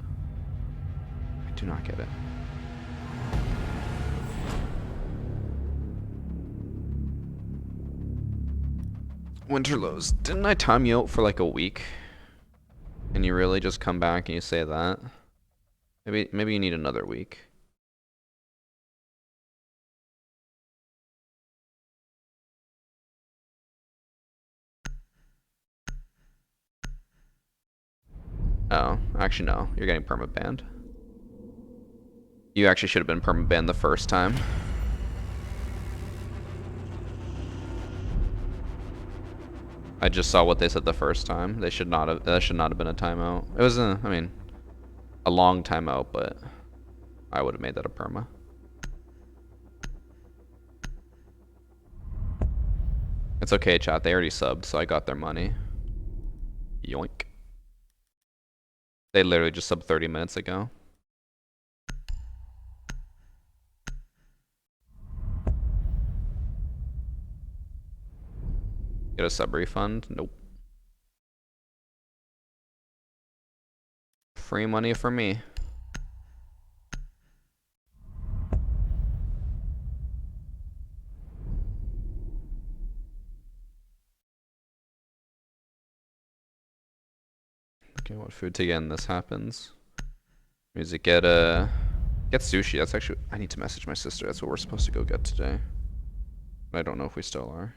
I do not get it. Winterlows, didn't I time you out for like a week? And you really just come back and you say that? Maybe you need another week. Oh, actually no. You're getting perma banned. You actually should have been perma banned the first time. I just saw what they said the first time. They should not have. That should not have been a timeout. It was I mean, a long timeout, but I would have made that a perma. It's okay, chat. They already subbed, so I got their money. Yoink. They literally just subbed 30 minutes ago. Get a sub refund? Nope. Free money for me. Okay, what food to get in this happens? Music, get sushi. That's actually, I need to message my sister. That's what we're supposed to go get today. I don't know if we still are.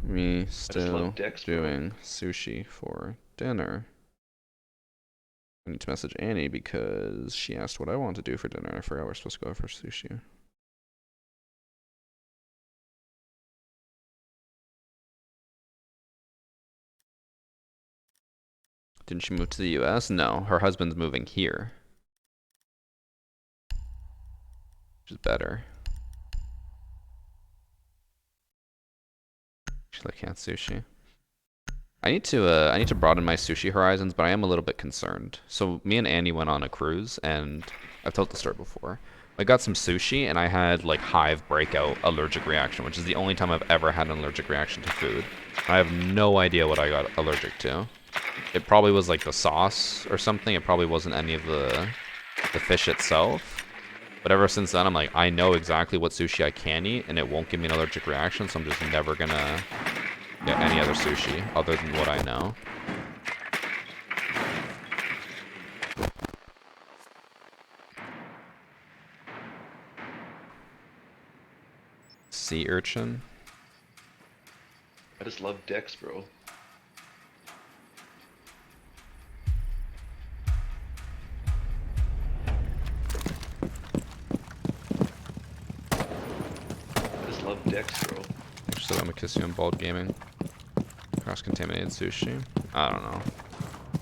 Me still doing sushi for dinner. I need to message Annie because she asked what I want to do for dinner. I forgot we're supposed to go for sushi. Didn't she move to the US? No, her husband's moving here. Which is better. She like can't sushi. I need to broaden my sushi horizons, but I am a little bit concerned. So me and Andy went on a cruise, and I've told the story before. I got some sushi, and I had like hive breakout allergic reaction, which is the only time I've ever had an allergic reaction to food. I have no idea what I got allergic to. It probably was like the sauce or something. It probably wasn't any of the fish itself. But ever since then, I'm like, I know exactly what sushi I can eat, and it won't give me an allergic reaction, so I'm just never gonna get any other sushi other than what I know. Sea urchin. I just love Dex, bro. I just love Dex, bro. Actually, I'm gonna kiss you in bald gaming. Cross-contaminated sushi. I don't know.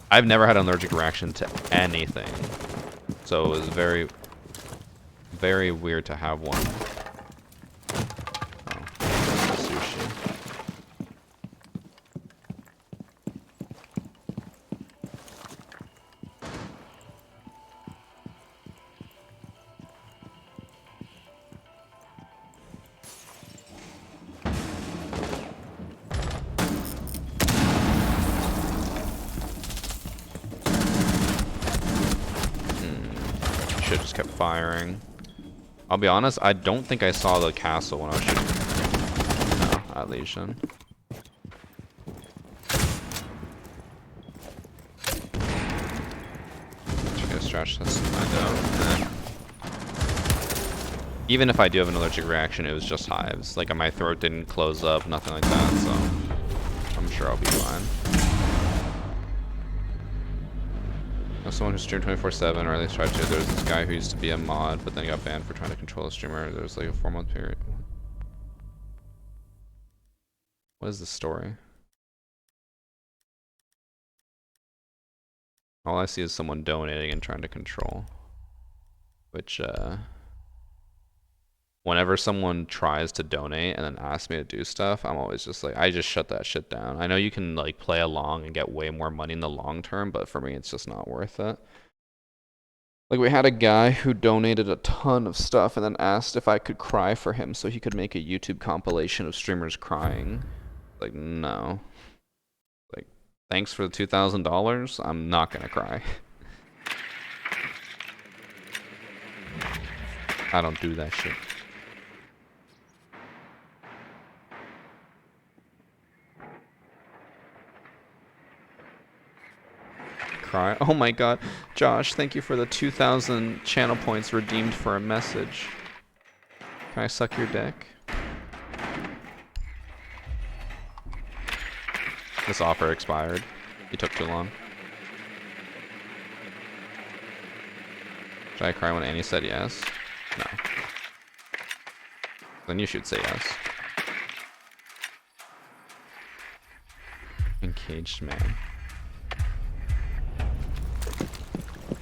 I've never had an allergic reaction to anything, so it was very, very weird to have one. Oh, sushi. Shit just kept firing. I'll be honest, I don't think I saw the castle when I was shooting. No, at lesion. Just gonna stretch this and find out. Even if I do have an allergic reaction, it was just hives. Like my throat didn't close up, nothing like that, so I'm sure I'll be fine. Someone who streamed 24/7, or at least tried to. There's this guy who used to be a mod, but then got banned for trying to control a streamer. There was like a 4-month period. What is the story? All I see is someone donating and trying to control. Which, whenever someone tries to donate and then asks me to do stuff, I'm always just like, I just shut that shit down. I know you can like play along and get way more money in the long term, but for me, it's just not worth it. Like, we had a guy who donated a ton of stuff and then asked if I could cry for him so he could make a YouTube compilation of streamers crying. Like, no. Like, thanks for the $2,000. I'm not gonna cry. I don't do that shit. Cry. Oh my god. Josh, thank you for the 2,000 channel points redeemed for a message. Can I suck your dick? This offer expired. You took too long. Should I cry when Annie said yes? No. Then you should say yes. Engaged man.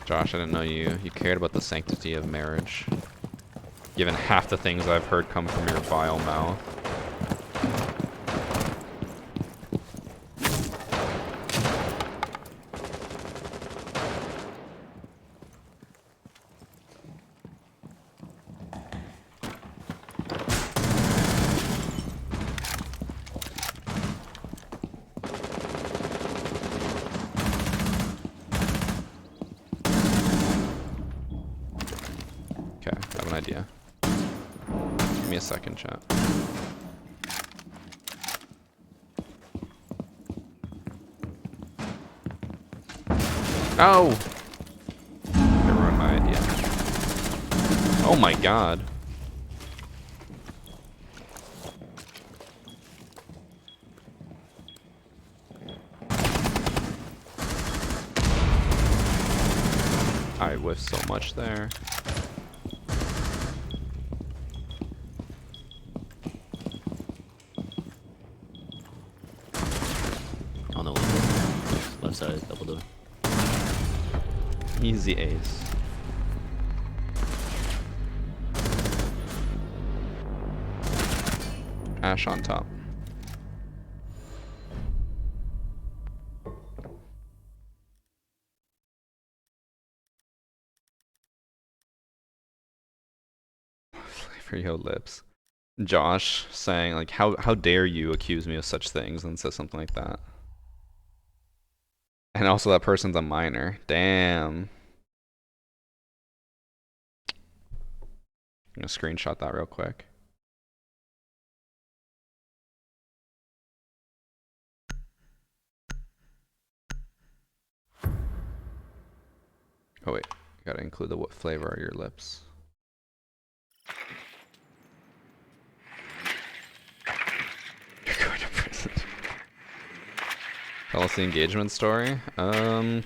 Josh, I didn't know you cared about the sanctity of marriage. Given half the things I've heard come from your vile mouth. Okay, I have an idea. Give me a second, chat. Oh! I ruined my idea. Oh my god. I whiffed so much there. On the left side, double door. Easy ace. Ash on top. For your lips. Josh saying like, how dare you accuse me of such things, and says something like that. And also that person's a minor. Damn. I'm gonna screenshot that real quick. Oh wait, gotta include the what flavor are your lips. You're going to prison. Tell us the engagement story. I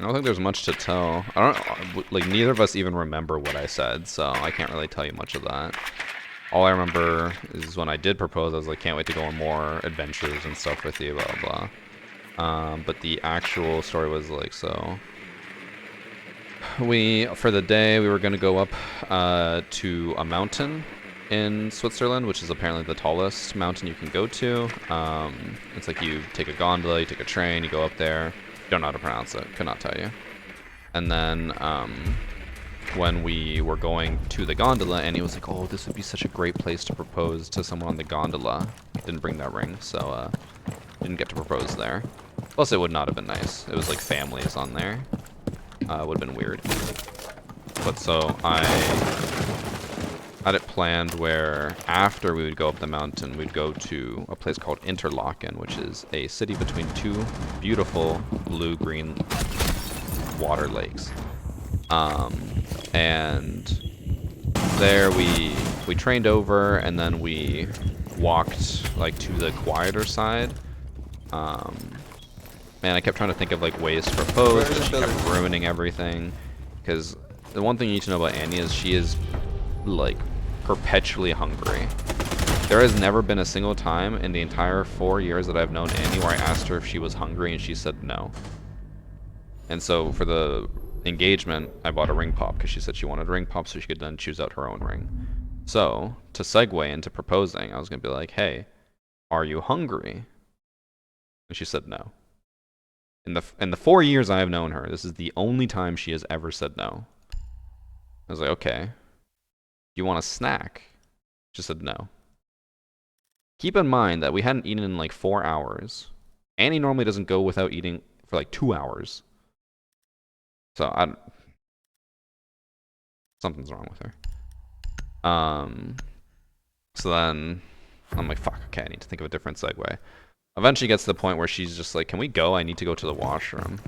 don't think there's much to tell. I don't like neither of us even remember what I said, so I can't really tell you much of that. All I remember is when I did propose, I was like, can't wait to go on more adventures and stuff with you, blah blah blah. But the actual story was like, so for the day we were gonna go up to a mountain in Switzerland, which is apparently the tallest mountain you can go to. It's like you take a gondola, you take a train, you go up there. Don't know how to pronounce it, could not tell you. And then when we were going to the gondola, Annie was like, oh, this would be such a great place to propose to someone on the gondola. Didn't bring that ring, so didn't get to propose there. Plus it would not have been nice. It was like families on there. Would have been weird. But so I had it planned where after we would go up the mountain, we'd go to a place called Interlaken, which is a city between two beautiful blue-green water lakes. And there we trained over, and then we walked like to the quieter side. Man, I kept trying to think of like ways to propose, but she kept ruining everything. Because the one thing you need to know about Annie is she is like perpetually hungry. There has never been a single time in the entire 4 years that I've known Annie where I asked her if she was hungry and she said no. And so for the engagement, I bought a ring pop because she said she wanted a ring pop so she could then choose out her own ring. So to segue into proposing, I was going to be like, hey, are you hungry? And she said no. In the 4 years I have known her, this is the only time she has ever said no. I was like, okay. You want a snack? She said no. Keep in mind that we hadn't eaten in like 4 hours. Annie normally doesn't go without eating for like 2 hours. So something's wrong with her. So then I'm like, fuck, okay, I need to think of a different segue. Eventually gets to the point where she's just like, can we go? I need to go to the washroom.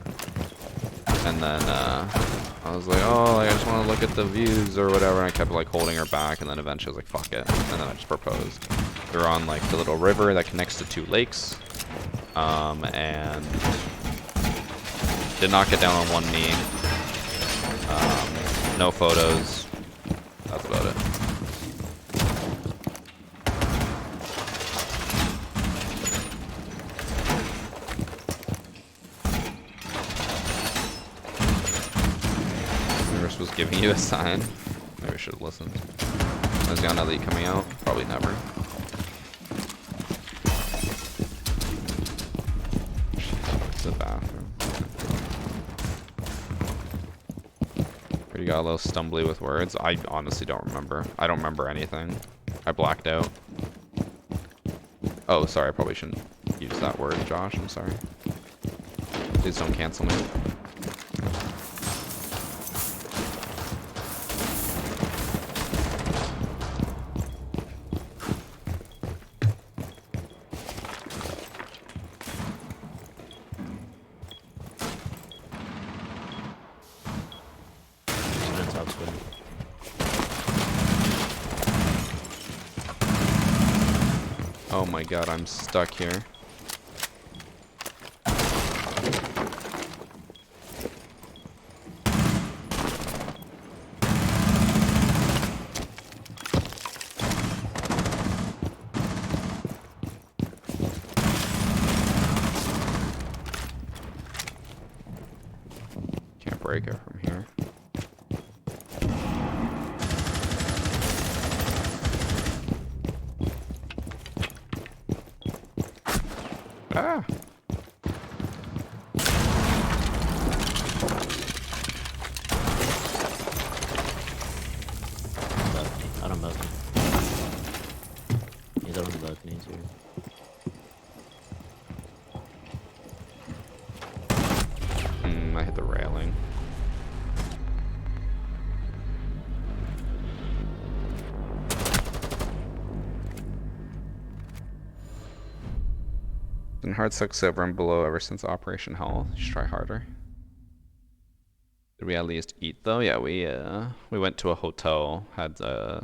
And then I was like, oh, like, I just want to look at the views or whatever. And I kept like holding her back, and then eventually I was like, fuck it. And then I just proposed. We were on like the little river that connects to 2 lakes. And did not get down on one knee. No photos. That's about it. Universe was giving you a sign. Maybe I should have listened. Is Iana Elite coming out? Probably never. It's the bathroom. You got a little stumbly with words. I honestly don't remember. I don't remember anything. I blacked out. Oh, sorry. I probably shouldn't use that word, Josh. I'm sorry. Please don't cancel me. Oh my god, I'm stuck here. Can't break it from here. Ah. Balcony. Out on balcony. He's out on the balcony too. I hit the railing. Been hard 6 over and below ever since Operation Hell. You should try harder. Did we at least eat though? Yeah, we went to a hotel. Had it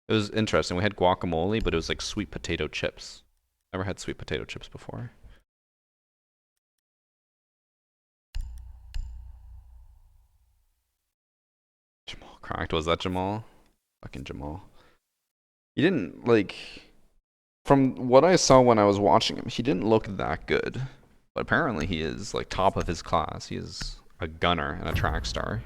was interesting. We had guacamole, but it was like sweet potato chips. Never had sweet potato chips before. Jamal cracked. Was that Jamal? Fucking Jamal. He didn't like. From what I saw when I was watching him, he didn't look that good. But apparently he is like top of his class. He is a gunner and a track star.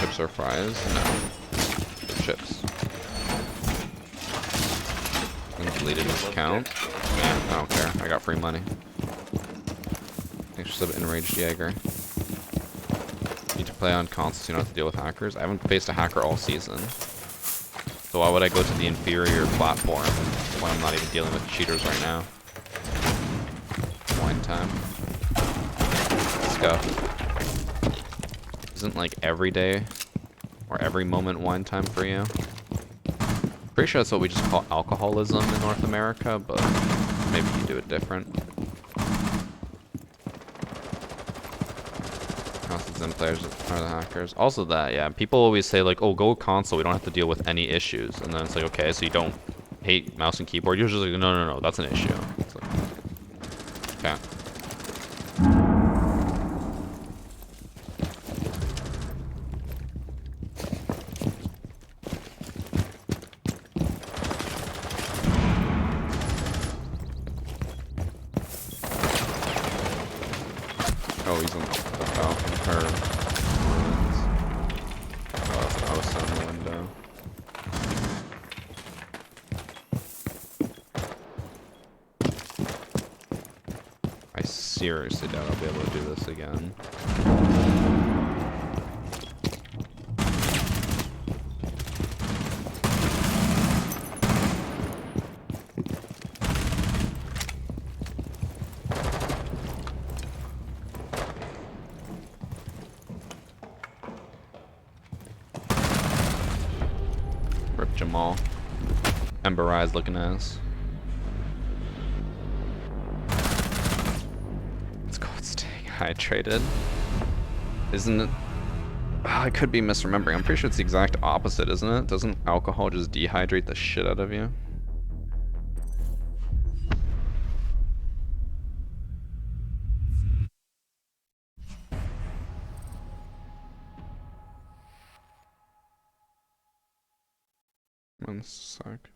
Chips or fries? No. They're chips. And deleted his account. Man, I don't care. I got free money. Thanks for sub enraged Jaeger. Need to play on console so you don't have to deal with hackers. I haven't faced a hacker all season. So why would I go to the inferior platform when I'm not even dealing with cheaters right now? Wine time. Let's go. Isn't like every day or every moment wine time for you? Pretty sure that's what we just call alcoholism in North America, but maybe you do it different. Consoles and players are the hackers. Also that, yeah, people always say like, oh, go console, we don't have to deal with any issues. And then it's like, okay, so you don't hate mouse and keyboard? You're just like, no, that's an issue. It's like, okay. Oh, he's on the balcony. Her. Oh, that's an house on the window. I seriously doubt I'll be able to do this again. Rip Jamal. Ember Eyes looking ass. It's called staying hydrated. Isn't it? Oh, I could be misremembering. I'm pretty sure it's the exact opposite, isn't it? Doesn't alcohol just dehydrate the shit out of you? One sec.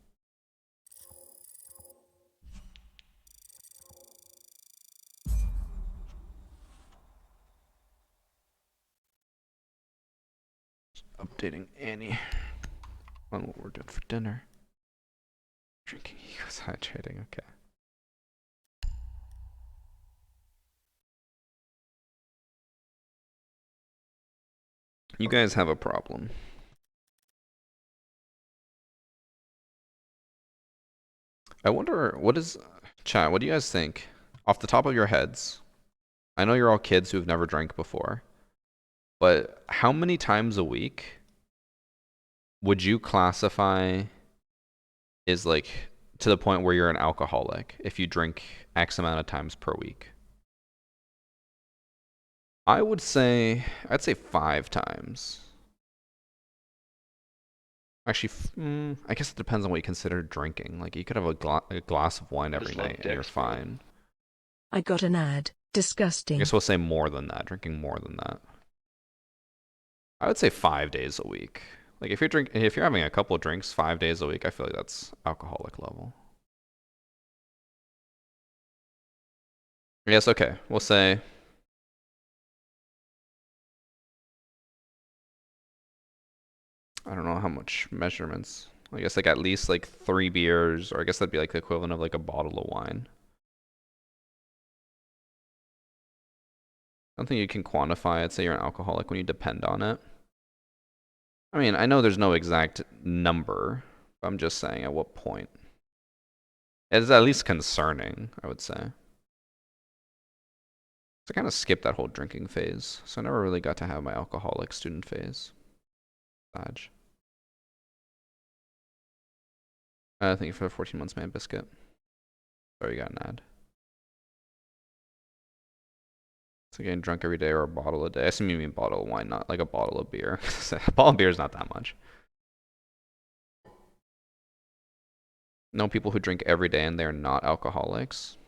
Updating Annie on what we're doing for dinner. Drinking equals hydrating, okay. You guys have a problem. I wonder, chat, what do you guys think? Off the top of your heads, I know you're all kids who've never drank before, but how many times a week would you classify is like to the point where you're an alcoholic if you drink X amount of times per week? I'd say 5 times. Actually, I guess it depends on what you consider drinking. Like, you could have a glass of wine every night and you're fine. I got an ad. Disgusting. I guess we'll say more than that, drinking more than that. I would say 5 days a week. Like, if you're having a couple of drinks 5 days a week, I feel like that's alcoholic level. Yes, okay. We'll say I don't know how much measurements. I guess like at least like 3 beers, or I guess that'd be like the equivalent of like a bottle of wine. I don't think you can quantify it, say you're an alcoholic when you depend on it. I mean, I know there's no exact number, but I'm just saying at what point. It's at least concerning, I would say. So I kind of skipped that whole drinking phase, so I never really got to have my alcoholic student phase. Badge. Thank you for the 14 months, man, biscuit. Sorry, you got an ad. So getting drunk every day or a bottle a day. I assume you mean bottle of wine, not like a bottle of beer. A bottle of beer is not that much. Know people who drink every day and they're not alcoholics.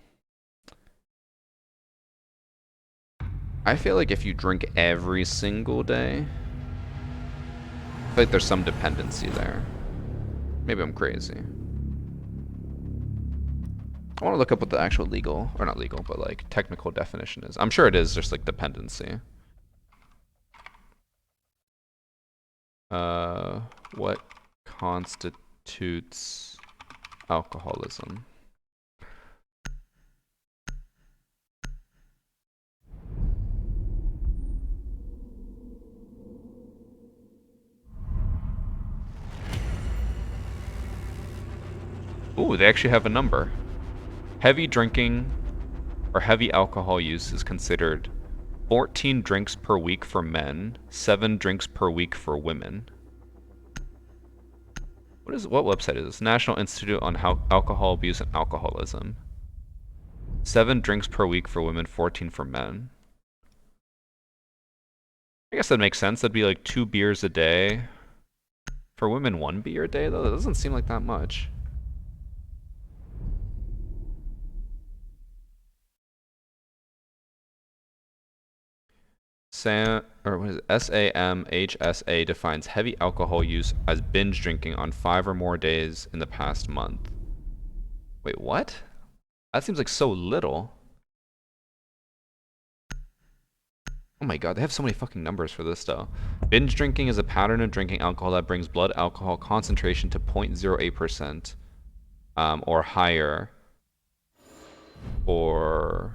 I feel like if you drink every single day, I feel like there's some dependency there. Maybe I'm crazy. I want to look up what the actual legal, or not legal, but like technical definition is. I'm sure it is just like dependency. What constitutes alcoholism? Ooh, they actually have a number. Heavy drinking or heavy alcohol use is considered 14 drinks per week for men, 7 drinks per week for women. What website is this? National Institute on Alcohol Abuse and Alcoholism. 7 drinks per week for women, 14 for men. I guess that makes sense. That'd be like 2 beers a day. For women, 1 beer a day, though? That doesn't seem like that much. SAMHSA defines heavy alcohol use as binge drinking on 5 or more days in the past month. Wait, what? That seems like so little. Oh my god, they have so many fucking numbers for this though. Binge drinking is a pattern of drinking alcohol that brings blood alcohol concentration to 0.08% or higher, or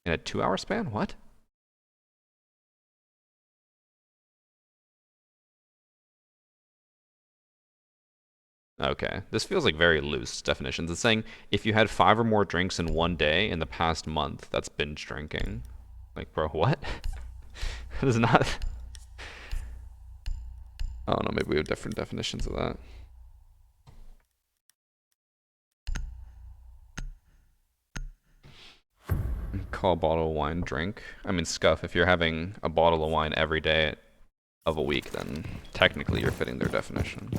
in a 2-hour span? What? Okay, this feels like very loose definitions. It's saying if you had 5 or more drinks in one day in the past month, that's binge drinking. Like, bro, what? That is not... I don't know, maybe we have different definitions of that. Call a bottle of wine drink. I mean, scuff. If you're having a bottle of wine every day of a week, then technically you're fitting their definition.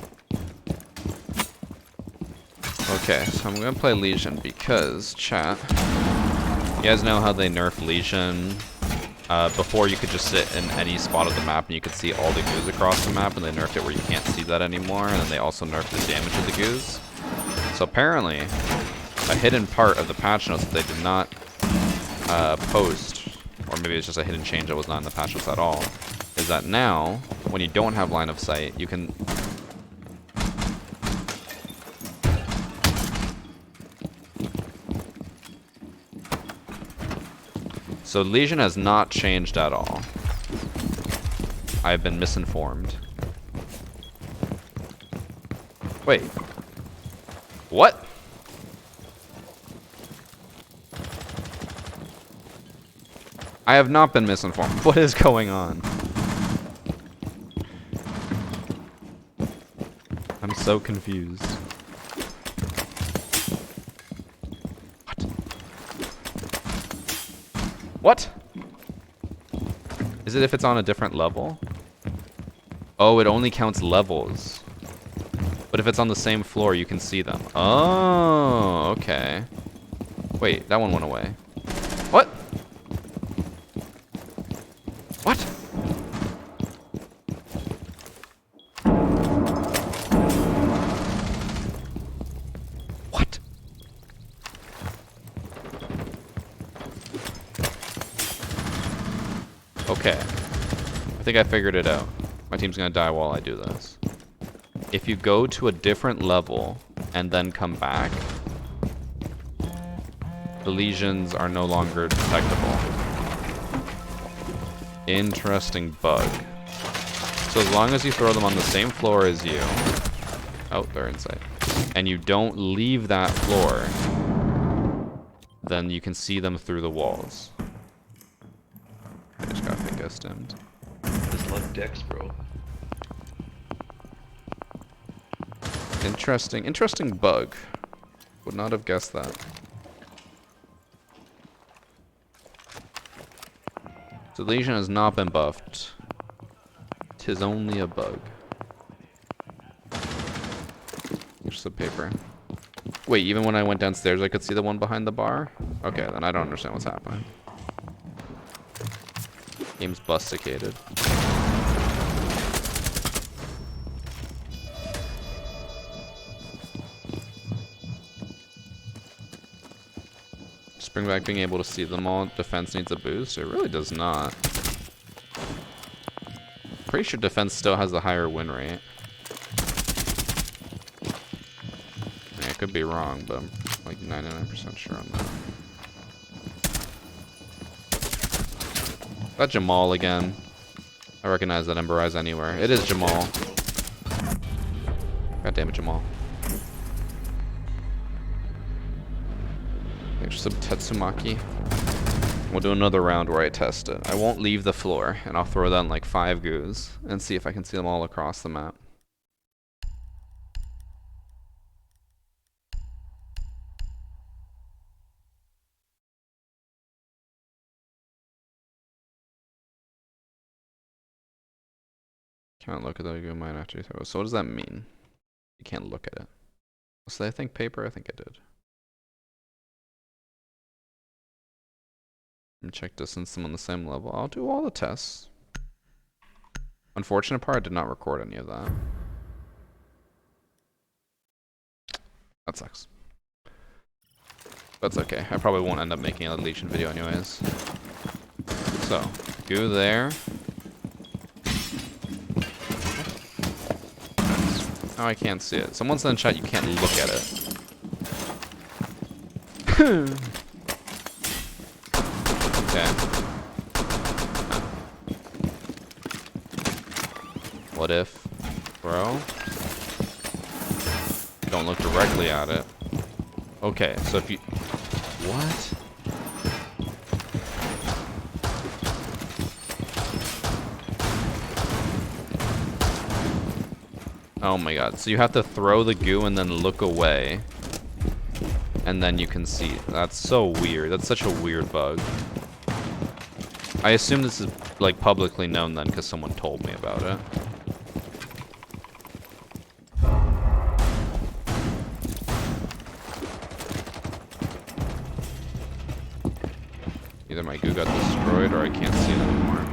Okay, so I'm gonna play Legion because, chat, you guys know how they nerf Legion? Before you could just sit in any spot of the map and you could see all the goos across the map, and they nerfed it where you can't see that anymore, and then they also nerfed the damage of the goos. So apparently, a hidden part of the patch notes that they did not post, or maybe it's just a hidden change that was not in the patch notes at all, is that now, when you don't have line of sight, you can... So Legion has not changed at all. I've been misinformed. Wait. What? I have not been misinformed. What is going on? I'm so confused. What? Is it if it's on a different level? Oh, it only counts levels. But if it's on the same floor, you can see them. Oh, okay. Wait, that one went away. What? What? What? Okay. I think I figured it out. My team's gonna die while I do this. If you go to a different level and then come back, the lesions are no longer detectable. Interesting bug. So as long as you throw them on the same floor as you... Oh, they're inside. And you don't leave that floor, then you can see them through the walls. I just got finger stemmed. Just love dicks, bro. Interesting bug. Would not have guessed that. So Legion has not been buffed. 'Tis only a bug. Here's some paper. Wait, even when I went downstairs I could see the one behind the bar? Okay, then I don't understand what's happening. Game's busticated. Just bring back being able to see them all. Defense needs a boost? It really does not. Pretty sure defense still has the higher win rate. Yeah, I could be wrong, but I'm like 99% sure on that. That Jamal again. I recognize that Ember Eyes anywhere. It is Jamal. God damn it, Jamal. There's some Tetsumaki. We'll do another round where I test it. I won't leave the floor, and I'll throw down like 5 goos and see if I can see them all across the map. Can't look at the goo mine after you throw it. So what does that mean? You can't look at it. So I think paper? I think I did. And check distance them on the same level. I'll do all the tests. Unfortunate part, I did not record any of that. That sucks. That's okay. I probably won't end up making a Legion video anyways. So, goo there. Oh, I can't see it. Someone said in chat you can't look at it. Okay. What if, bro? Don't look directly at it. Okay, so if you... What? Oh my god, so you have to throw the goo and then look away. And then you can see. That's so weird. That's such a weird bug. I assume this is like publicly known then because someone told me about it. Either my goo got destroyed or I can't see it anymore.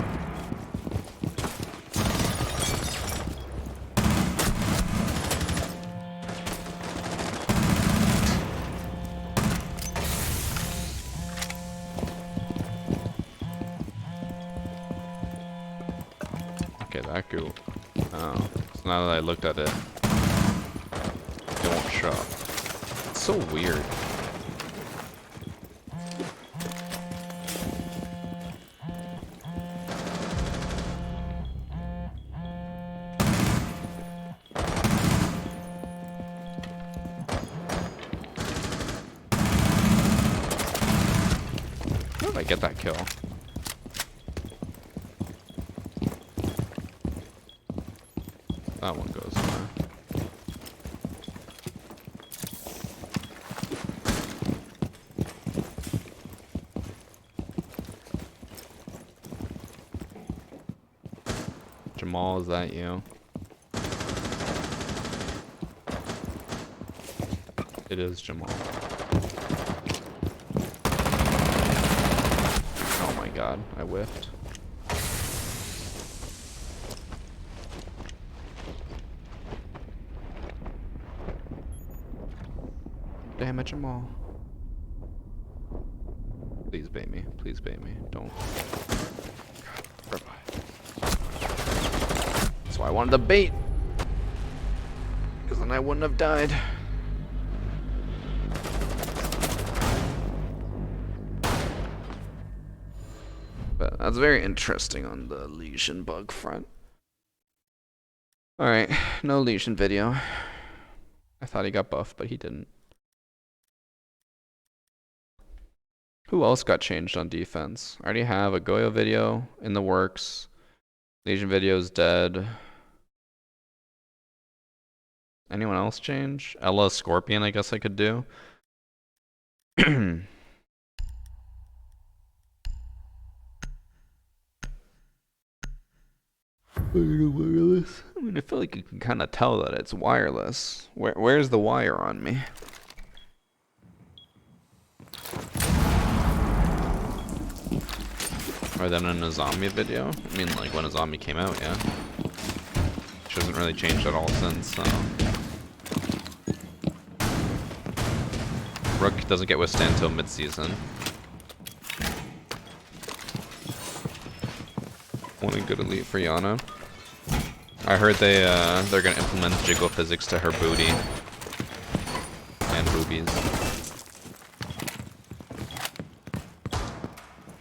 Okay, that goo. Oh, so now that I looked at it, it won't show up. It's so weird. How did I get that kill? That one goes there. Jamal, is that you? It is Jamal. Oh my god, I whiffed. Damn it, Jamal. Please bait me. Please bait me. Don't. God, that's why I wanted to bait. Because then I wouldn't have died. But that's very interesting on the lesion bug front. Alright, no lesion video. I thought he got buffed, but he didn't. Who else got changed on defense? I already have a Goyo video in the works. Legion video's dead. Anyone else change? Ella Scorpion, I guess I could do. I mean, I feel like you can kind of tell that it's wireless. Where's the wire on me? Or then in a zombie video? I mean, like when a zombie came out, yeah. Which hasn't really changed at all since, so. Rook doesn't get withstand until mid-season. Only good elite for Iana. I heard they're gonna implement jiggle physics to her booty. And boobies.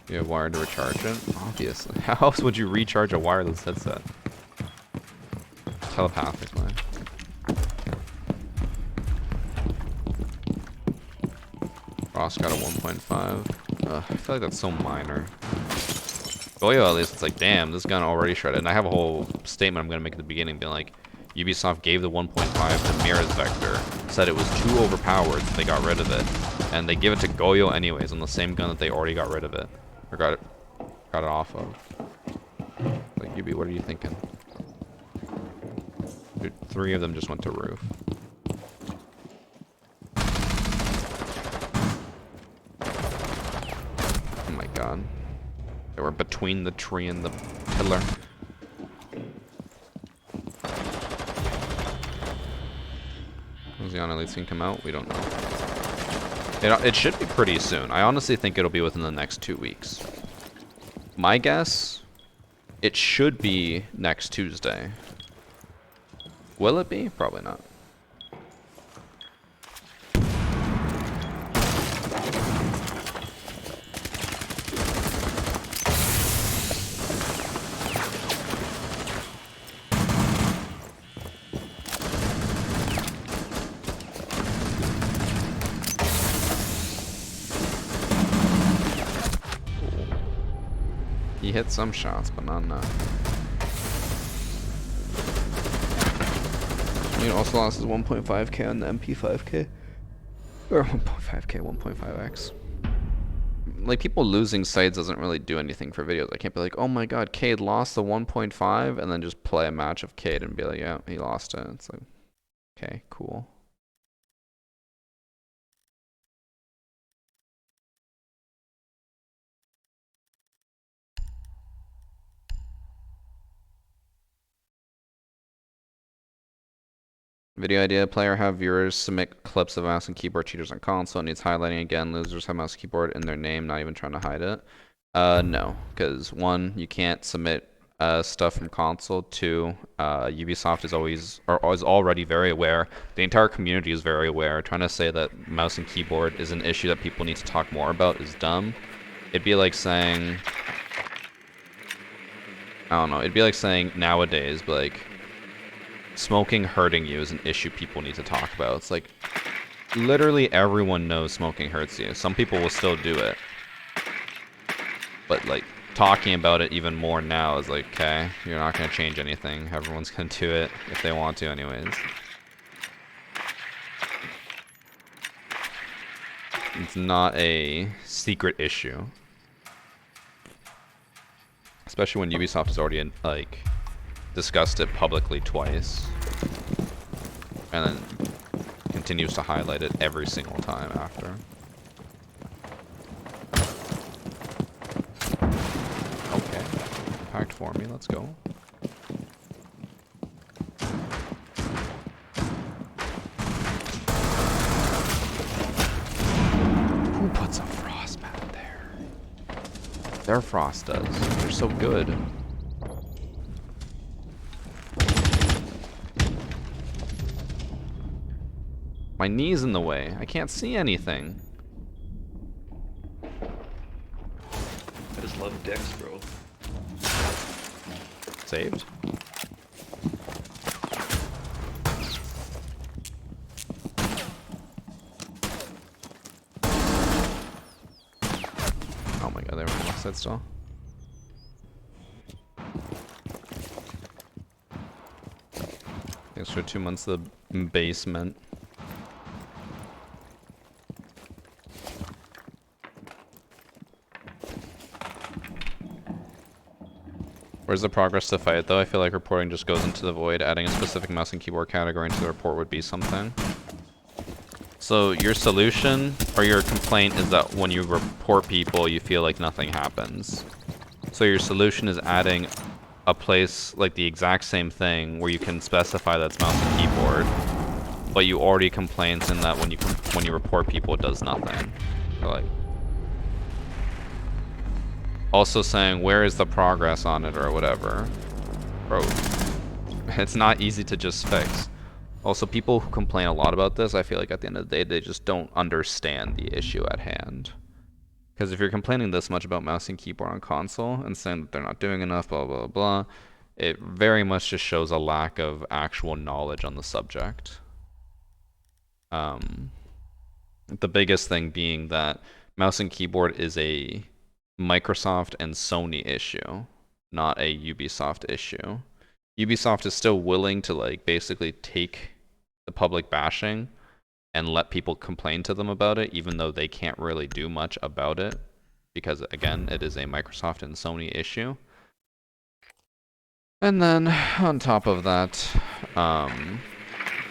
You have wire to recharge it? Obviously. How else would you recharge a wireless headset? Telepathically. Ross got a 1.5. I feel like that's so minor. Goyo, at least it's like, damn, this gun already shredded. And I have a whole statement I'm gonna make at the beginning, being like, Ubisoft gave the 1.5 to Mira's Vector, said it was too overpowered, so they got rid of it. And they give it to Goyo anyways on the same gun that they already got rid of it. Or got it off of. Like, Ubi, what are you thinking? Dude, 3 of them just went to roof. Oh my god. They were between the tree and the pillar. When's the Iana Elite Scene come out? We don't know. It should be pretty soon. I honestly think it'll be within the next 2 weeks. My guess, it should be next Tuesday. Will it be? Probably not. He hit some shots, but not enough. He also lost his 1.5k on the MP5k. Or 1.5k, 1.5x. Like, people losing sites doesn't really do anything for videos. I can't be like, oh my god, Cade lost the 1.5, and then just play a match of Cade and be like, yeah, he lost it. It's like, okay, cool. Video idea, player have viewers submit clips of mouse and keyboard cheaters on console. It needs highlighting again. Losers have mouse and keyboard in their name, not even trying to hide it. No, because one, you can't submit stuff from console. Two, Ubisoft is already very aware. The entire community is very aware. Trying to say that mouse and keyboard is an issue that people need to talk more about is dumb. It'd be like saying, I don't know, it'd be like saying nowadays, like, smoking hurting you is an issue people need to talk about. It's like, literally everyone knows smoking hurts you. Some people will still do it. But, like, talking about it even more now is like, okay, you're not going to change anything. Everyone's going to do it if they want to anyways. It's not a secret issue. Especially when Ubisoft has already, like, discussed it publicly twice. And then continues to highlight it every single time after. Okay. Impact for me, let's go. Who puts a frost mat there? Their frost does. They're so good. My knee's in the way. I can't see anything. I just love dicks, bro. Saved. Oh my god, they were on the left side still. Thanks for 2 months of the basement. Where's the progress to fight though? I feel like reporting just goes into the void. Adding a specific mouse and keyboard category into the report would be something. So your solution or your complaint is that when you report people, you feel like nothing happens. So your solution is adding a place like the exact same thing where you can specify that's mouse and keyboard, but you already complained in that when you report people, it does nothing. You're like, also saying where is the progress on it or whatever. Bro, it's not easy to just fix. Also, people who complain a lot about this, I feel like at the end of the day, they just don't understand the issue at hand. Because if you're complaining this much about mouse and keyboard on console and saying that they're not doing enough, blah, blah, blah, it very much just shows a lack of actual knowledge on the subject. The biggest thing being that mouse and keyboard is a Microsoft and Sony issue, not a Ubisoft issue. Ubisoft is still willing to like basically take the public bashing and let people complain to them about it, even though they can't really do much about it, because again, it is a Microsoft and Sony issue. And then on top of that,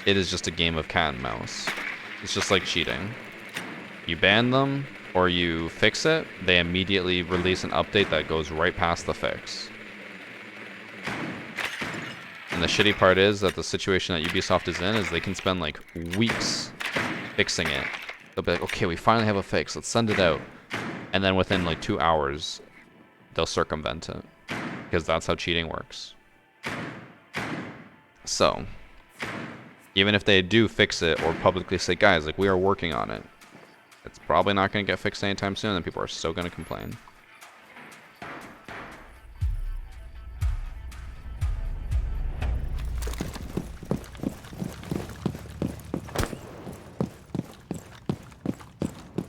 it is just a game of cat and mouse. It's just like cheating. You ban them, or you fix it, they immediately release an update that goes right past the fix. And the shitty part is that the situation that Ubisoft is in is they can spend like weeks fixing it. They'll be like, okay, we finally have a fix, let's send it out. And then within like 2 hours, they'll circumvent it because that's how cheating works. So, even if they do fix it or publicly say, guys, like we are working on it, it's probably not going to get fixed anytime soon, and people are still going to complain.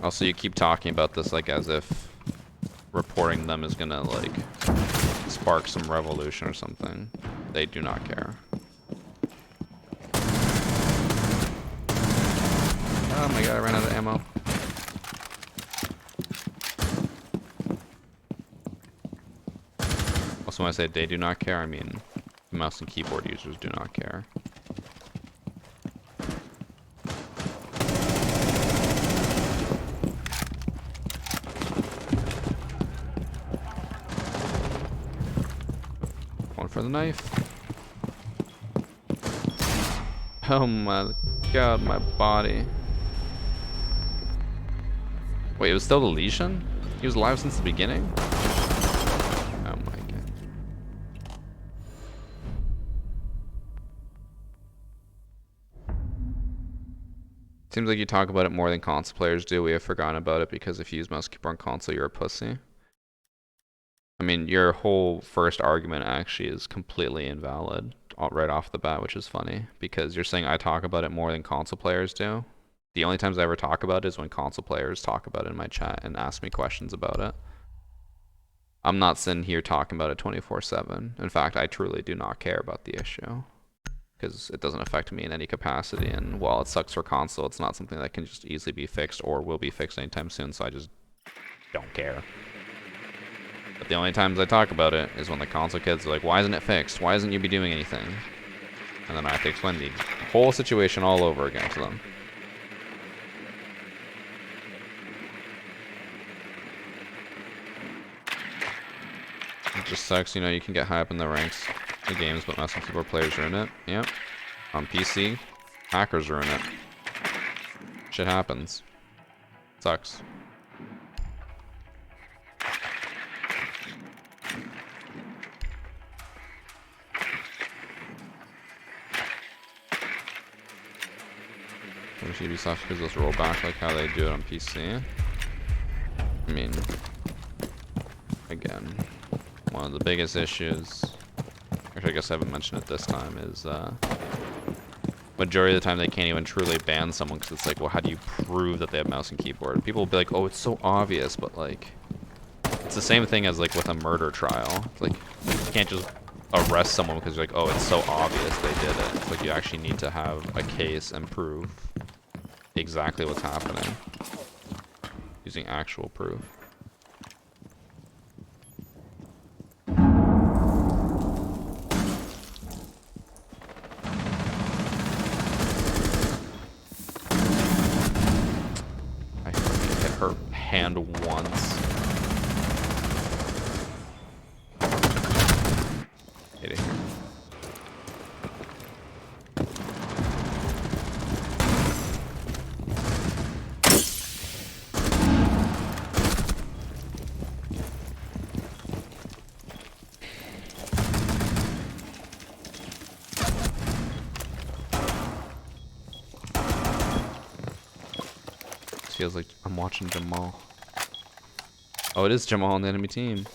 Also, you keep talking about this like as if reporting them is gonna like spark some revolution or something. They do not care. Oh my god, I ran out of ammo. Also, when I say they do not care, I mean mouse and keyboard users do not care. For the knife. Oh my god, my body. Wait, it was still the lesion? He was alive since the beginning? Oh my god. Seems like you talk about it more than console players do. We have forgotten about it because if you use mouse keyboard on console, you're a pussy. I mean, your whole first argument actually is completely invalid right off the bat, which is funny because you're saying I talk about it more than console players do. The only times I ever talk about it is when console players talk about it in my chat and ask me questions about it. I'm not sitting here talking about it 24/7. In fact, I truly do not care about the issue because it doesn't affect me in any capacity, and while it sucks for console, it's not something that can just easily be fixed or will be fixed anytime soon, so I just don't care. But the only times I talk about it is when the console kids are like, why isn't it fixed? Why isn't you be doing anything? And then I have to explain the whole situation all over again to them. It just sucks, you know, you can get high up in the ranks in games, but mouse and keyboard players are in it. Yep. On PC, hackers are in it. Shit happens. Sucks. Wish Ubisoft could just roll back like how they do it on PC. I mean, again, one of the biggest issues, which I guess I haven't mentioned it this time, is majority of the time they can't even truly ban someone because it's like, well, how do you prove that they have mouse and keyboard? People will be like, oh, it's so obvious, but like, it's the same thing as like with a murder trial. It's like, you can't just arrest someone because you're like, oh, it's so obvious they did it. It's like you actually need to have a case and prove exactly what's happening using actual proof. I hit her hand once. Hit it here. Feels like I'm watching Jamal. Oh, it is Jamal on the enemy team.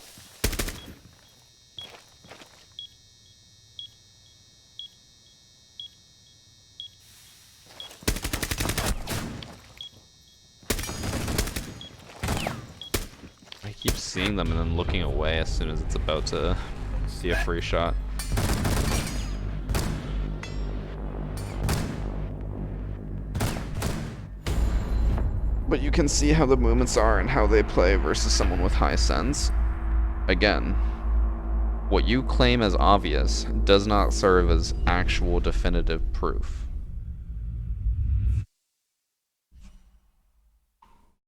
I keep seeing them and then looking away as soon as it's about to see a free shot. But you can see how the movements are and how they play versus someone with high sense. Again, what you claim as obvious does not serve as actual definitive proof.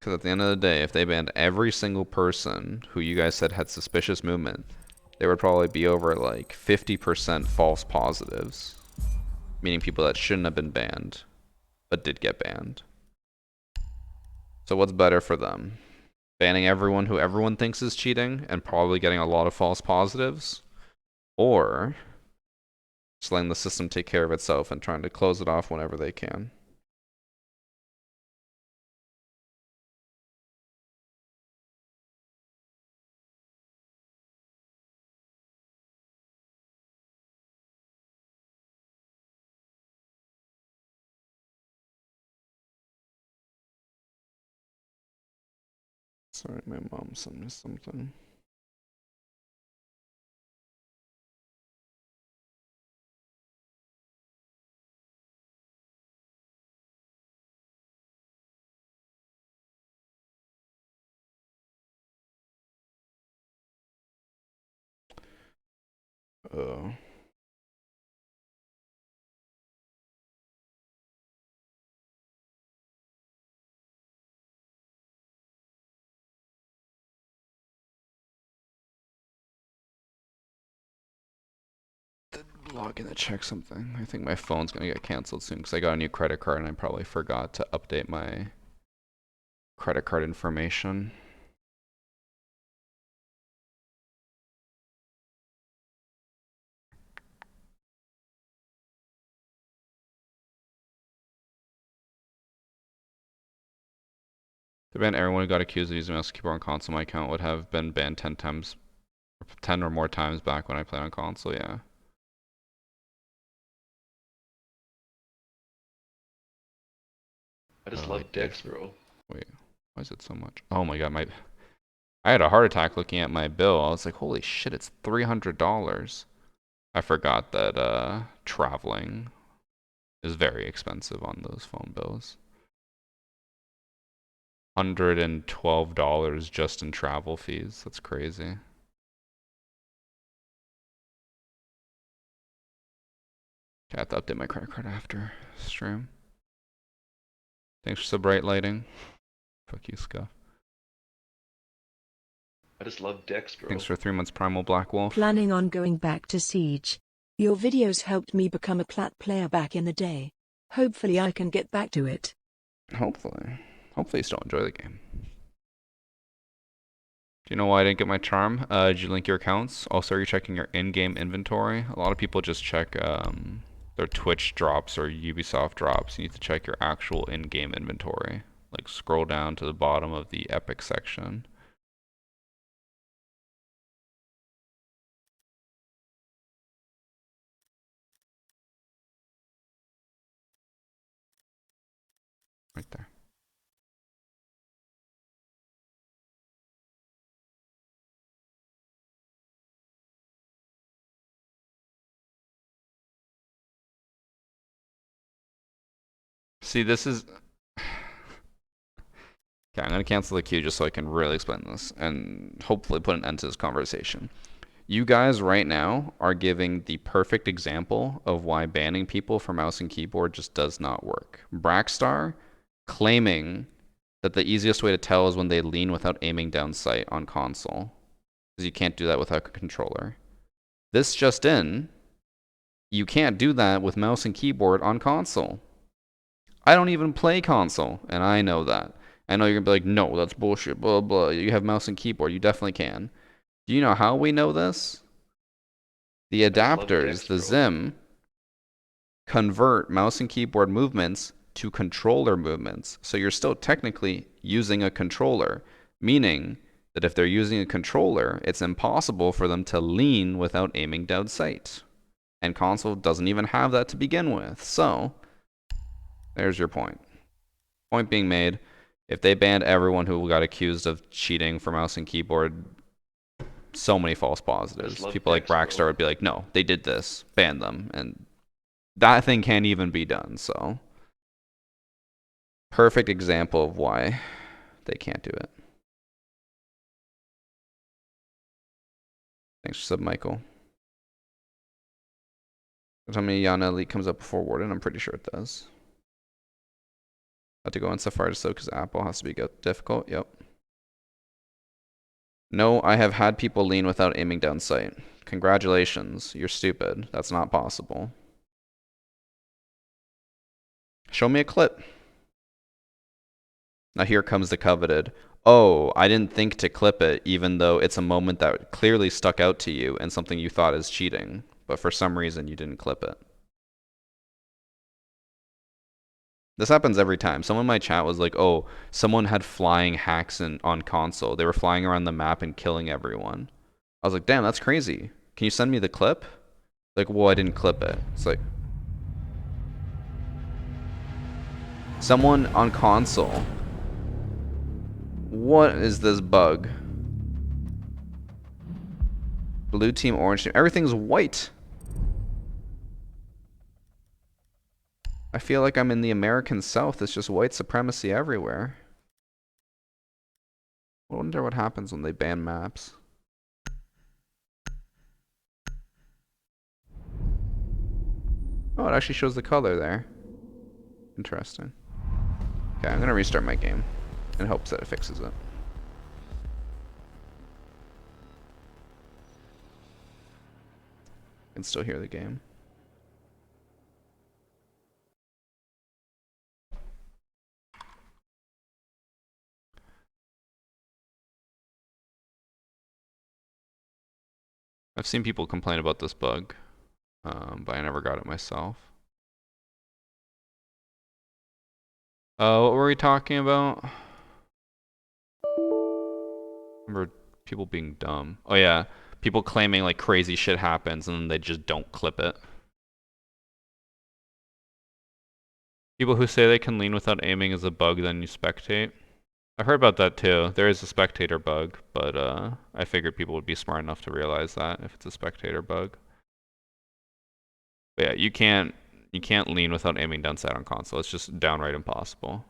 Because at the end of the day, if they banned every single person who you guys said had suspicious movement, there would probably be over like 50% false positives. Meaning people that shouldn't have been banned, but did get banned. So what's better for them? banning everyone who everyone thinks is cheating and probably getting a lot of false positives, or just letting the system take care of itself and trying to close it off whenever they can. Sorry, my mom sent me something. Oh. Log in to check something. I think my phone's gonna get canceled soon because I got a new credit card and I probably forgot to update my credit card information. To ban everyone who got accused of using mouse and keyboard on console, my account would have been banned 10 times, 10 or more times back when I played on console, yeah. I just Oh, love dicks, bro. Wait, why is it so much? Oh my god, I had a heart attack looking at my bill. I was like, holy shit, it's $300. I forgot that traveling is very expensive on those phone bills. $112 just in travel fees. That's crazy. I have to update my credit card after stream. Thanks for the bright lighting. Fuck you, Scuff. I just love dicks, bro. Thanks for 3 months Primal Black Wolf. Planning on going back to Siege. Your videos helped me become a plat player back in the day. Hopefully I can get back to it. Hopefully. Hopefully you still enjoy the game. Do you know why I didn't get my charm? Did you link your accounts? Also, are you checking your in-game inventory? A lot of people just check their Twitch drops or Ubisoft drops. You need to check your actual in-game inventory. Like scroll down to the bottom of the Epic section. Right there. See, this is... Okay, I'm going to cancel the queue just so I can really explain this and hopefully put an end to this conversation. You guys right now are giving the perfect example of why banning people for mouse and keyboard just does not work. Brackstar claiming that the easiest way to tell is when they lean without aiming down sight on console, because you can't do that without a controller. This just in, you can't do that with mouse and keyboard on console. I don't even play console, and I know that. I know you're gonna be like, no, that's bullshit, blah, blah. You have mouse and keyboard. You definitely can. Do you know how we know this? The adapters, the Zim, convert mouse and keyboard movements to controller movements. So you're still technically using a controller, meaning that if they're using a controller, it's impossible for them to lean without aiming down sight. And console doesn't even have that to begin with. So, there's your point. Point being made, if they banned everyone who got accused of cheating for mouse and keyboard, so many false positives. People like Brackstar would be like, no, they did this, ban them. And that thing can't even be done, so. Perfect example of why they can't do it. Thanks for sub, Michael. Tell me Iana Elite comes up before Warden. I'm pretty sure it does. Have to go in Safari so because Apple has to be difficult. Yep. No, I have had people lean without aiming down sight. Congratulations. You're stupid. That's not possible. Show me a clip. Now here comes the coveted. Oh, I didn't think to clip it, even though it's a moment that clearly stuck out to you and something you thought is cheating, but for some reason you didn't clip it. This happens every time. Someone in my chat was like, oh, someone had flying hacks on console. They were flying around the map and killing everyone. I was like, damn, that's crazy. Can you send me the clip? Like, well, I didn't clip it. It's like, someone on console. What is this bug? Blue team, orange team. Everything's white. I feel like I'm in the American South. It's just white supremacy everywhere. I wonder what happens when they ban maps. Oh, it actually shows the color there. Interesting. Okay, I'm gonna restart my game in hopes that it fixes it. I can still hear the game. I've seen people complain about this bug, but I never got it myself. What were we talking about? Remember people being dumb. Oh yeah, people claiming like crazy shit happens and then they just don't clip it. People who say they can lean without aiming is a bug, then you spectate. I've heard about that too. There is a spectator bug, but I figured people would be smart enough to realize that if it's a spectator bug. But yeah, you can't lean without aiming down sight on console. It's just downright impossible.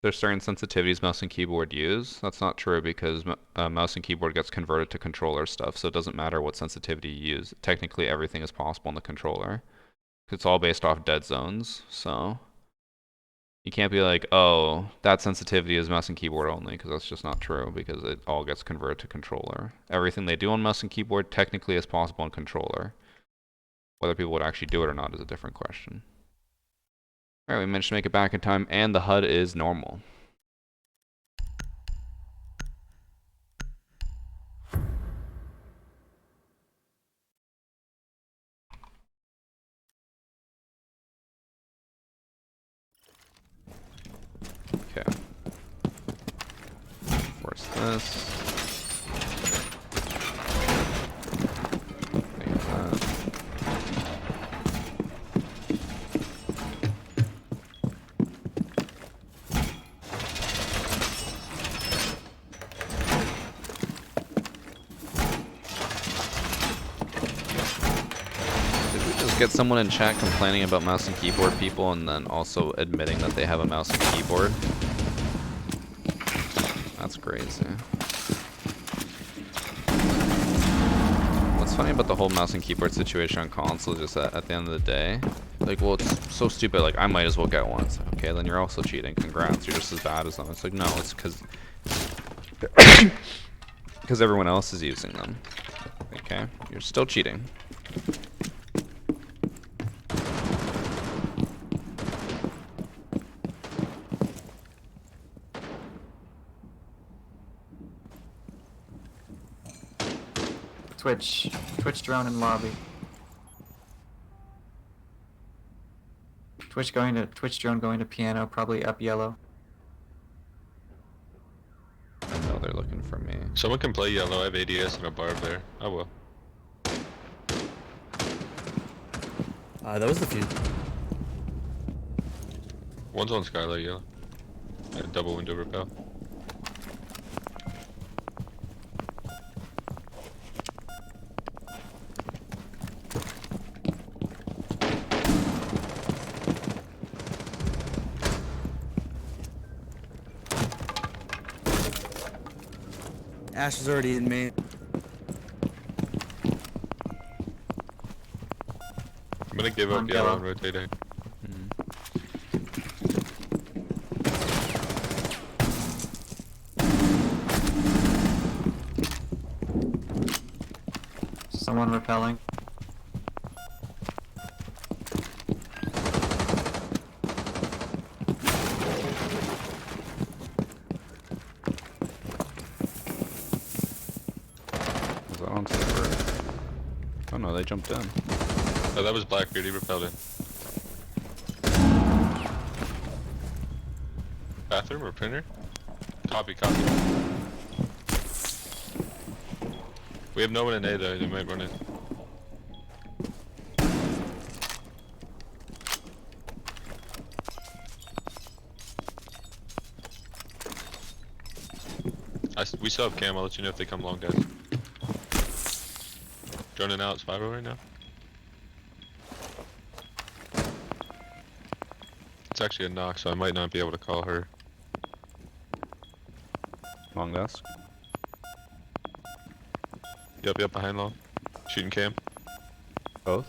There's certain sensitivities mouse and keyboard use. That's not true because mouse and keyboard gets converted to controller stuff, so it doesn't matter what sensitivity you use. Technically, everything is possible on the controller. It's all based off dead zones, so you can't be like, oh, that sensitivity is mouse and keyboard only, because that's just not true, because it all gets converted to controller. Everything they do on mouse and keyboard technically is possible on controller. Whether people would actually do it or not is a different question. Alright, we managed to make it back in time, and the HUD is normal. Okay. Force this. Save that. Did we just get someone in chat complaining about mouse and keyboard people and then also admitting that they have a mouse and keyboard? That's crazy. What's funny about the whole mouse and keyboard situation on console is just that at the end of the day, like, well, it's so stupid, like, I might as well get one. It's like, okay, then you're also cheating. Congrats, you're just as bad as them. It's like, no, it's because everyone else is using them. Okay, you're still cheating. Twitch drone in lobby. Twitch drone going to piano, probably up yellow. I know they're looking for me. Someone can play yellow. I have ADS and a barb there. I will. That was the fuse. One's on skylight yellow. Double window repel. Ash is already in main. I'm gonna give up yellow and rotating. Someone repelling. jumped in. Oh, that was Blackbeard. He repelled in. Bathroom or printer? Copy, copy. We have no one in A though. They might run in. We still have cam. I'll let you know if they come long, guys. Droning out Spyro right now. It's actually a knock, so I might not be able to call her. Long desk. Yep, behind long. Shooting cam. Both.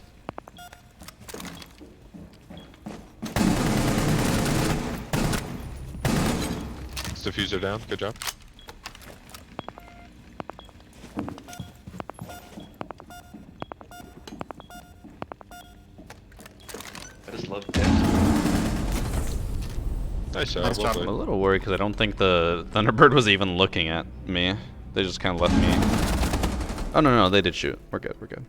Diffuser down. Good job. I just love dicks. Nice job. Nice Well job. I'm a played. little worried because I don't think the Thunderbird was even looking at me. They just kind of left me. Oh no, they did shoot. We're good. We're good.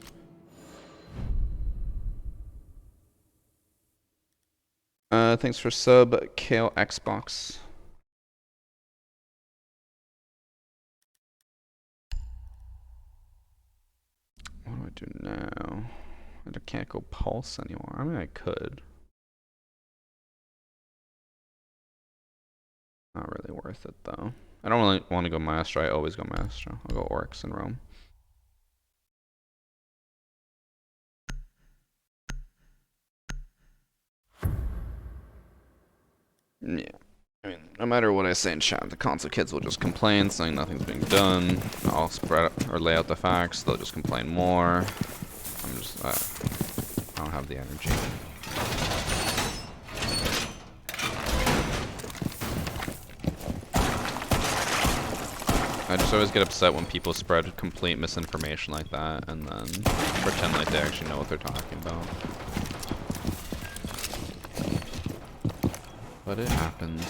Thanks for sub, Kale Xbox. What do I do now? I can't go pulse anymore. I mean, I could. Not really worth it though. I don't really want to go Maestro. I always go Maestro. I'll go Orcs in Rome. Yeah. I mean, no matter what I say in chat, the console kids will just complain, saying nothing's being done. I'll spread out, or lay out the facts. They'll just complain more. I'm just, I don't have the energy. I just always get upset when people spread complete misinformation like that and then pretend like they actually know what they're talking about. But it happens.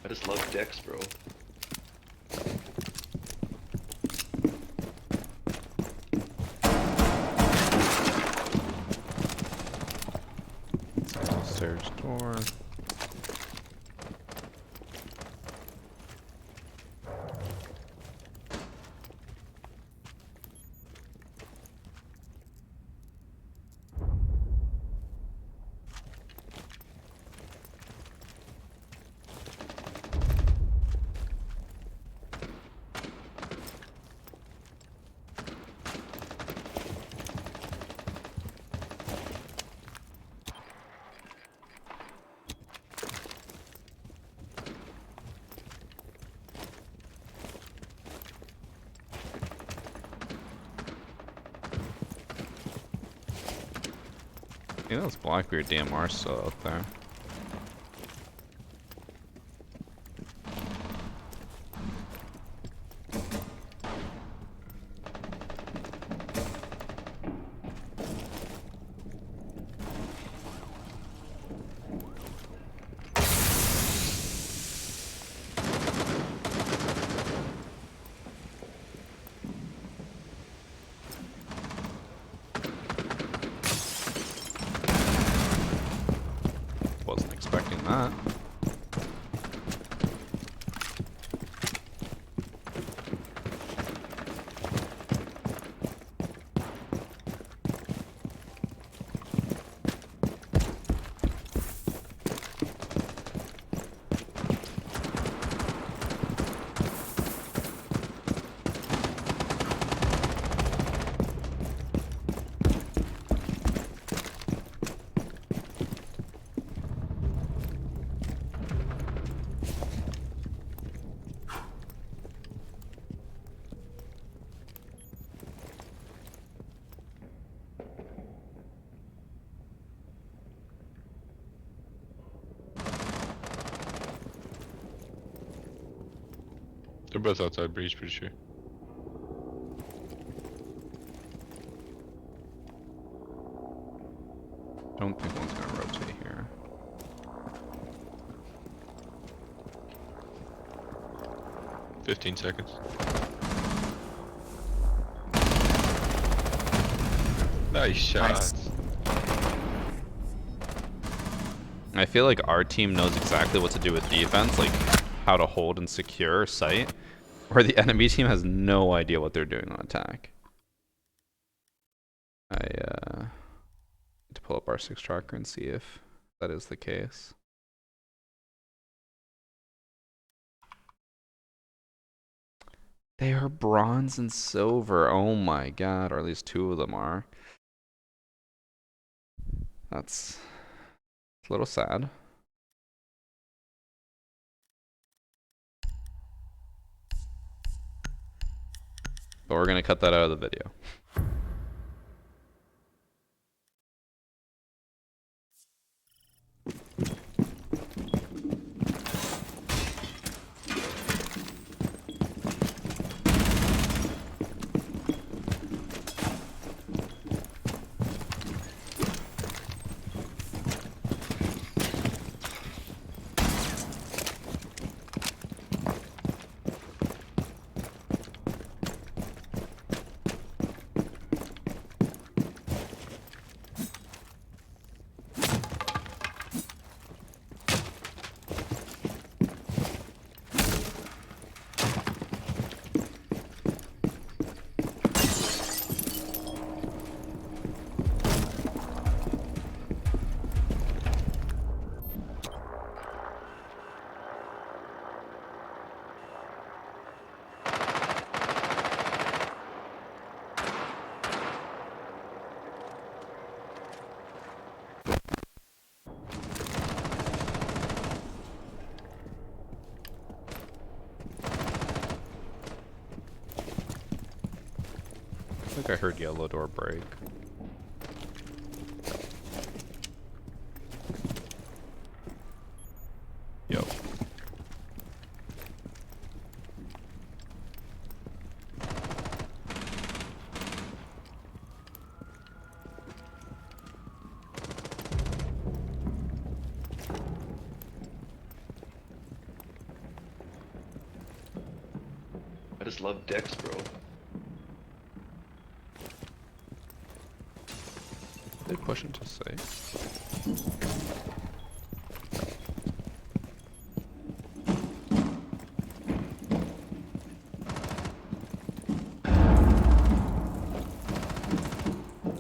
I just love dicks, bro. Stairs door. Yeah, those Blackbeard DMR still out there. They're both outside breach, pretty sure. Don't think one's gonna rotate here. $15 seconds. Nice shots. I feel like our team knows exactly what to do with defense, like how to hold and secure site, where the enemy team has no idea what they're doing on attack. I need to pull up our 6 tracker and see if that is the case. They are bronze and silver. Oh my god, or at least 2 of them are. That's a little sad. But we're gonna cut that out of the video. I think I heard yellow door break. Yo. I just love dicks, bro. They push into safe.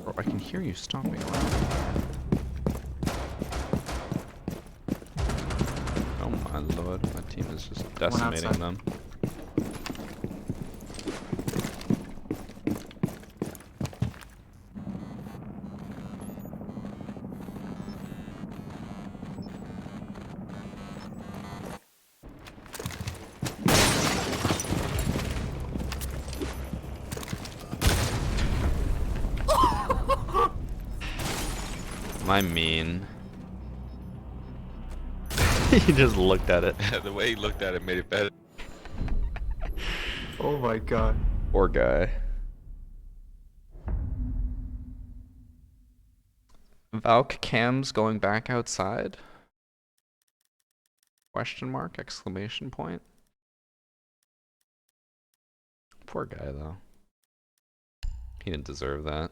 Bro, I can hear you stomping around. Oh my lord, my team is just decimating outside. them. Am I mean? He just looked at it. The way he looked at it made it better. Oh my god. Poor guy. Valk cams going back outside? Question mark, exclamation point. Poor guy though. He didn't deserve that.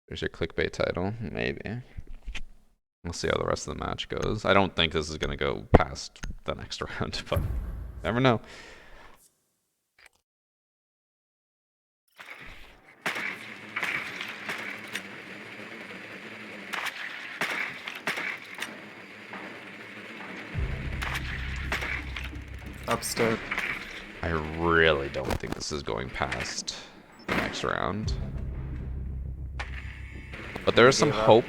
There's your clickbait title, maybe. We'll see how the rest of the match goes. I don't think this is gonna go past the next round, but never know. Upstairs. I really don't think this is going past the next round. But there is some hope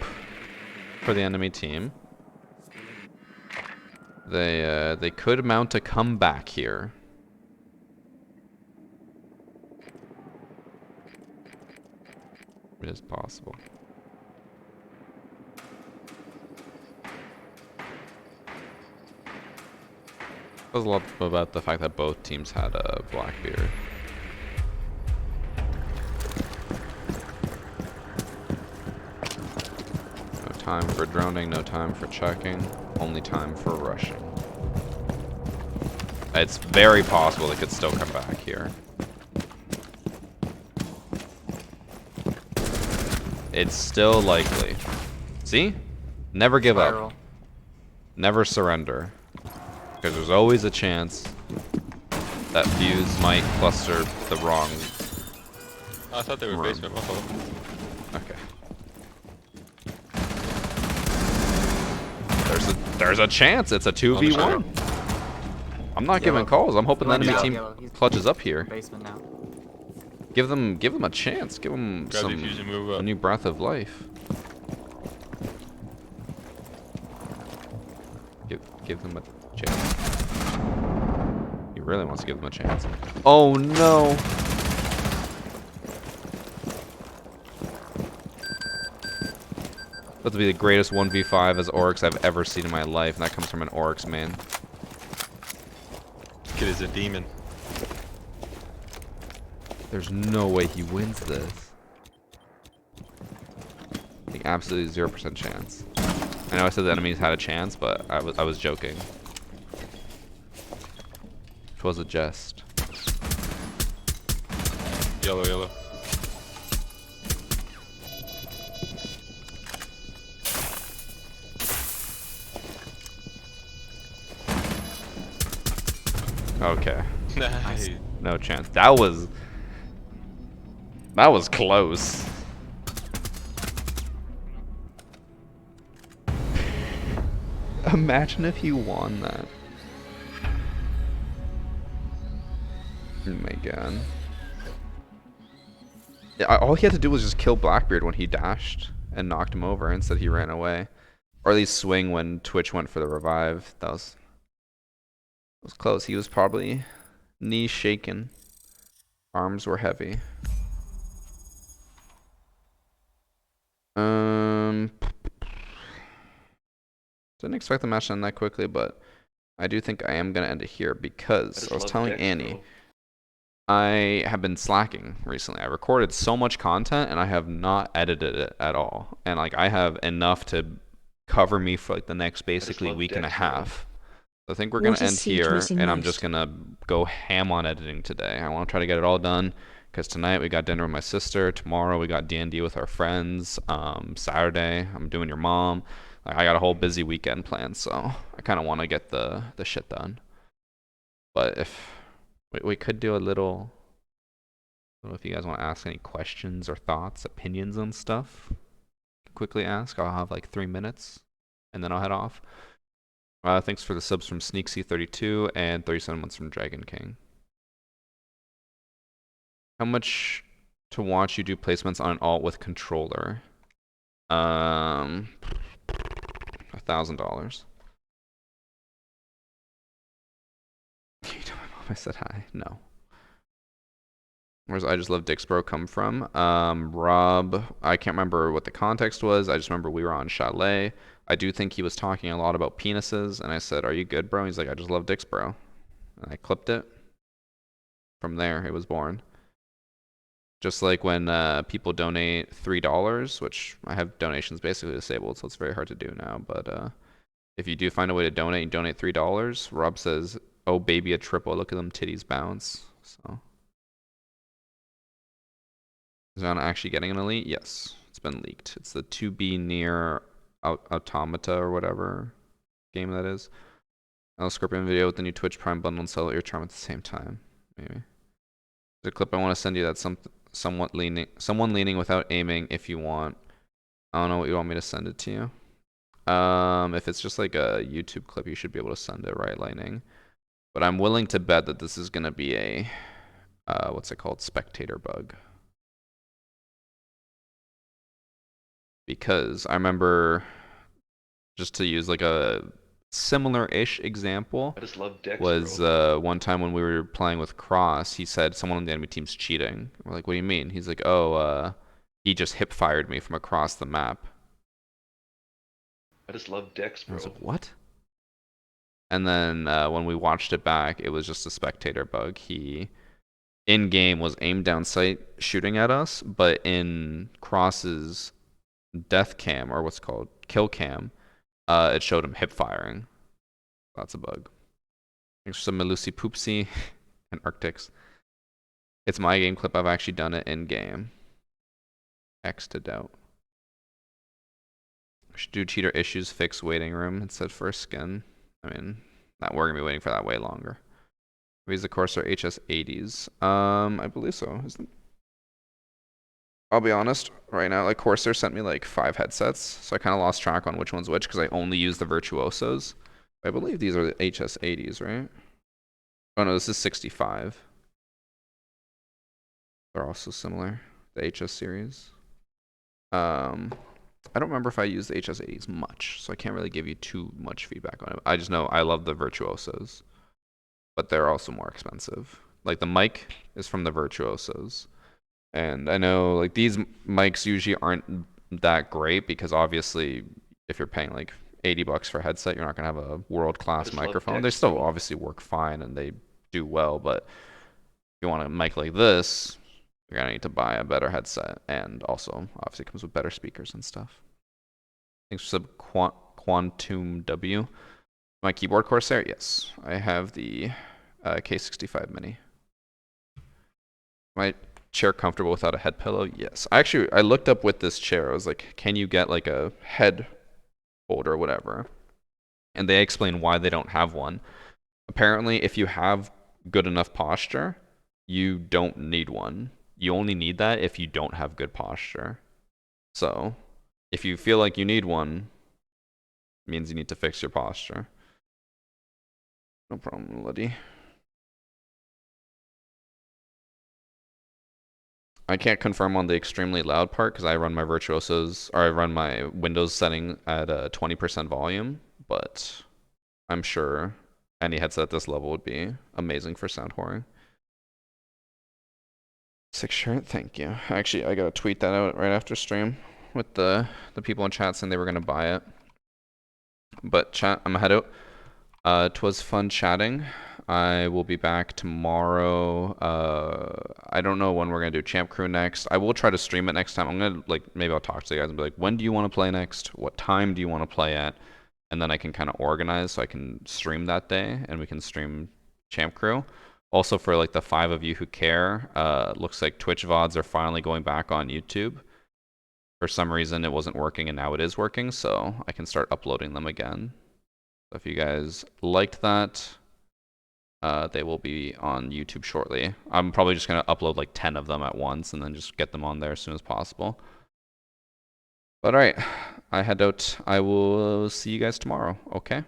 for the enemy team. They could mount a comeback here. It is possible. It was a lot about the fact that both teams had a Blackbeard. No time for droning, no time for checking, only time for rushing. It's very possible they could still come back here. It's still likely. See? Never give up. Spiral. Never surrender. Because there's always a chance that fuse might cluster the wrong. I thought they were room. basement buffalo. Okay. There's a chance it's a 2v1. I'm not giving calls. I'm hoping the enemy Yellow, team yellow. He's clutches up here. basement now. Give them a chance. Give them Grab the some fuse and move up. a new breath of life. Give them a chance. He really wants to give them a chance. Oh no! About to be the greatest 1v5 as Oryx I've ever seen in my life, and that comes from an Oryx man. This kid is a demon. There's no way he wins this. Like, absolutely 0% chance. I know I said the enemies had a chance, but I was joking. It was a jest. Yellow, yellow. Okay. Nice. No chance. That was close. Imagine if he won that. Oh my god. Yeah, all he had to do was just kill Blackbeard when he dashed and knocked him over. Instead he ran away. Or at least swing when Twitch went for the revive. That was close. He was probably knees shaking. Arms were heavy. Didn't expect the match to end that quickly, but I do think I am going to end it here because I was telling Annie, I have been slacking recently. I recorded so much content and I have not edited it at all. And like I have enough to cover me for like the next basically week and a half. So I think we're going to end here and I'm just going to go ham on editing today. I want to try to get it all done because tonight we got dinner with my sister. Tomorrow we got D&D with our friends. Saturday I'm doing your mom. I got a whole busy weekend planned, so I kind of want to get the shit done. But if we could do a little, I don't know if you guys want to ask any questions or thoughts, opinions on stuff. Quickly ask. I'll have like 3 minutes, and then I'll head off. Thanks for the subs from SneakC32 and 37 months from Dragon King. How much to watch you do placements on an alt with controller? $1,000. Can you tell my mom I said hi? No. Where's I Just Love Dicks Bro come from? Rob, I can't remember what the context was. I just remember we were on Chalet. I do think he was talking a lot about penises, and I said, "Are you good, bro?" He's like, "I just love dicks, bro." And I clipped it. From there, it was born. Just like when people donate $3, which I have donations basically disabled, so it's very hard to do now. But if you do find a way to donate and donate $3, Rob says, "Oh baby, a triple. Look at them titties bounce." So is Iana actually getting an elite? Yes, it's been leaked. It's the 2B near Automata or whatever game that is. I'll Scorpion video with the new Twitch Prime bundle and sell your charm at the same time. Maybe. The clip I want to send you that's someone leaning without aiming if you want. I don't know what you want me to send it to you. If it's just like a YouTube clip, you should be able to send it, right, Lightning? But I'm willing to bet that this is gonna be a what's it called, spectator bug. Because I remember, just to use like a similar-ish example, I just love Dex, was bro. one time when we were playing with Cross, he said someone on the enemy team's cheating. We're like, "What do you mean?" He's like, "Oh, he just hip fired me from across the map. I just love dicks, I was bro. like, what? And then when we watched it back, it was just a spectator bug. He, in game, was aimed down sight shooting at us, but in Cross's death cam, or what's called kill cam, it showed him hip firing. That's a bug. Thanks for some Melusi Poopsie and Arctics. It's my game clip. I've actually done it in game. X to doubt. Should do cheater issues, fix waiting room instead first skin. I mean, we're gonna be waiting for that way longer. Raise the Corsair HS80s. I believe so. I'll be honest, right now, like Corsair sent me like 5 headsets, so I kind of lost track on which one's which because I only use the Virtuosos. I believe these are the HS80s, right? Oh no, this is 65. They're also similar. The HS series. I don't remember if I used the HS80s much, so I can't really give you too much feedback on it. I just know I love the Virtuosos, but they're also more expensive. Like the mic is from the Virtuosos, and I know like these mics usually aren't that great because obviously if you're paying like $80 for a headset, you're not gonna have a world-class microphone. They still obviously work fine and they do well, but if you want a mic like this, you're gonna need to buy a better headset, and also obviously it comes with better speakers and stuff. Thanks for sub Quantum W. My keyboard Corsair, yes, I have the K65 Mini. My chair comfortable without a head pillow? Yes. I looked up with this chair. I was like, can you get like a head holder or whatever? And they explain why they don't have one. Apparently, if you have good enough posture, you don't need one. You only need that if you don't have good posture. So, if you feel like you need one, it means you need to fix your posture. No problem, Liddy. I can't confirm on the extremely loud part because I run my Virtuosos, or I run my Windows setting at a 20% volume, but I'm sure any headset at this level would be amazing for sound whoring. 6 shirt, thank you. Actually, I gotta tweet that out right after stream with the people in chat saying they were gonna buy it. But chat, I'm gonna head out. 'Twas fun chatting. I will be back tomorrow. I don't know when we're gonna do Champ Crew next. I will try to stream it next time. I'm gonna like maybe I'll talk to you guys and be like, when do you want to play next? What time do you want to play at? And then I can kind of organize so I can stream that day and we can stream Champ Crew. Also for like the 5 of you who care, looks like Twitch VODs are finally going back on YouTube. For some reason it wasn't working and now it is working, so I can start uploading them again. So if you guys liked that, they will be on YouTube shortly. I'm probably just going to upload like 10 of them at once and then just get them on there as soon as possible. But alright, I head out. I will see you guys tomorrow, okay?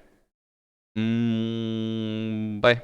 Bye.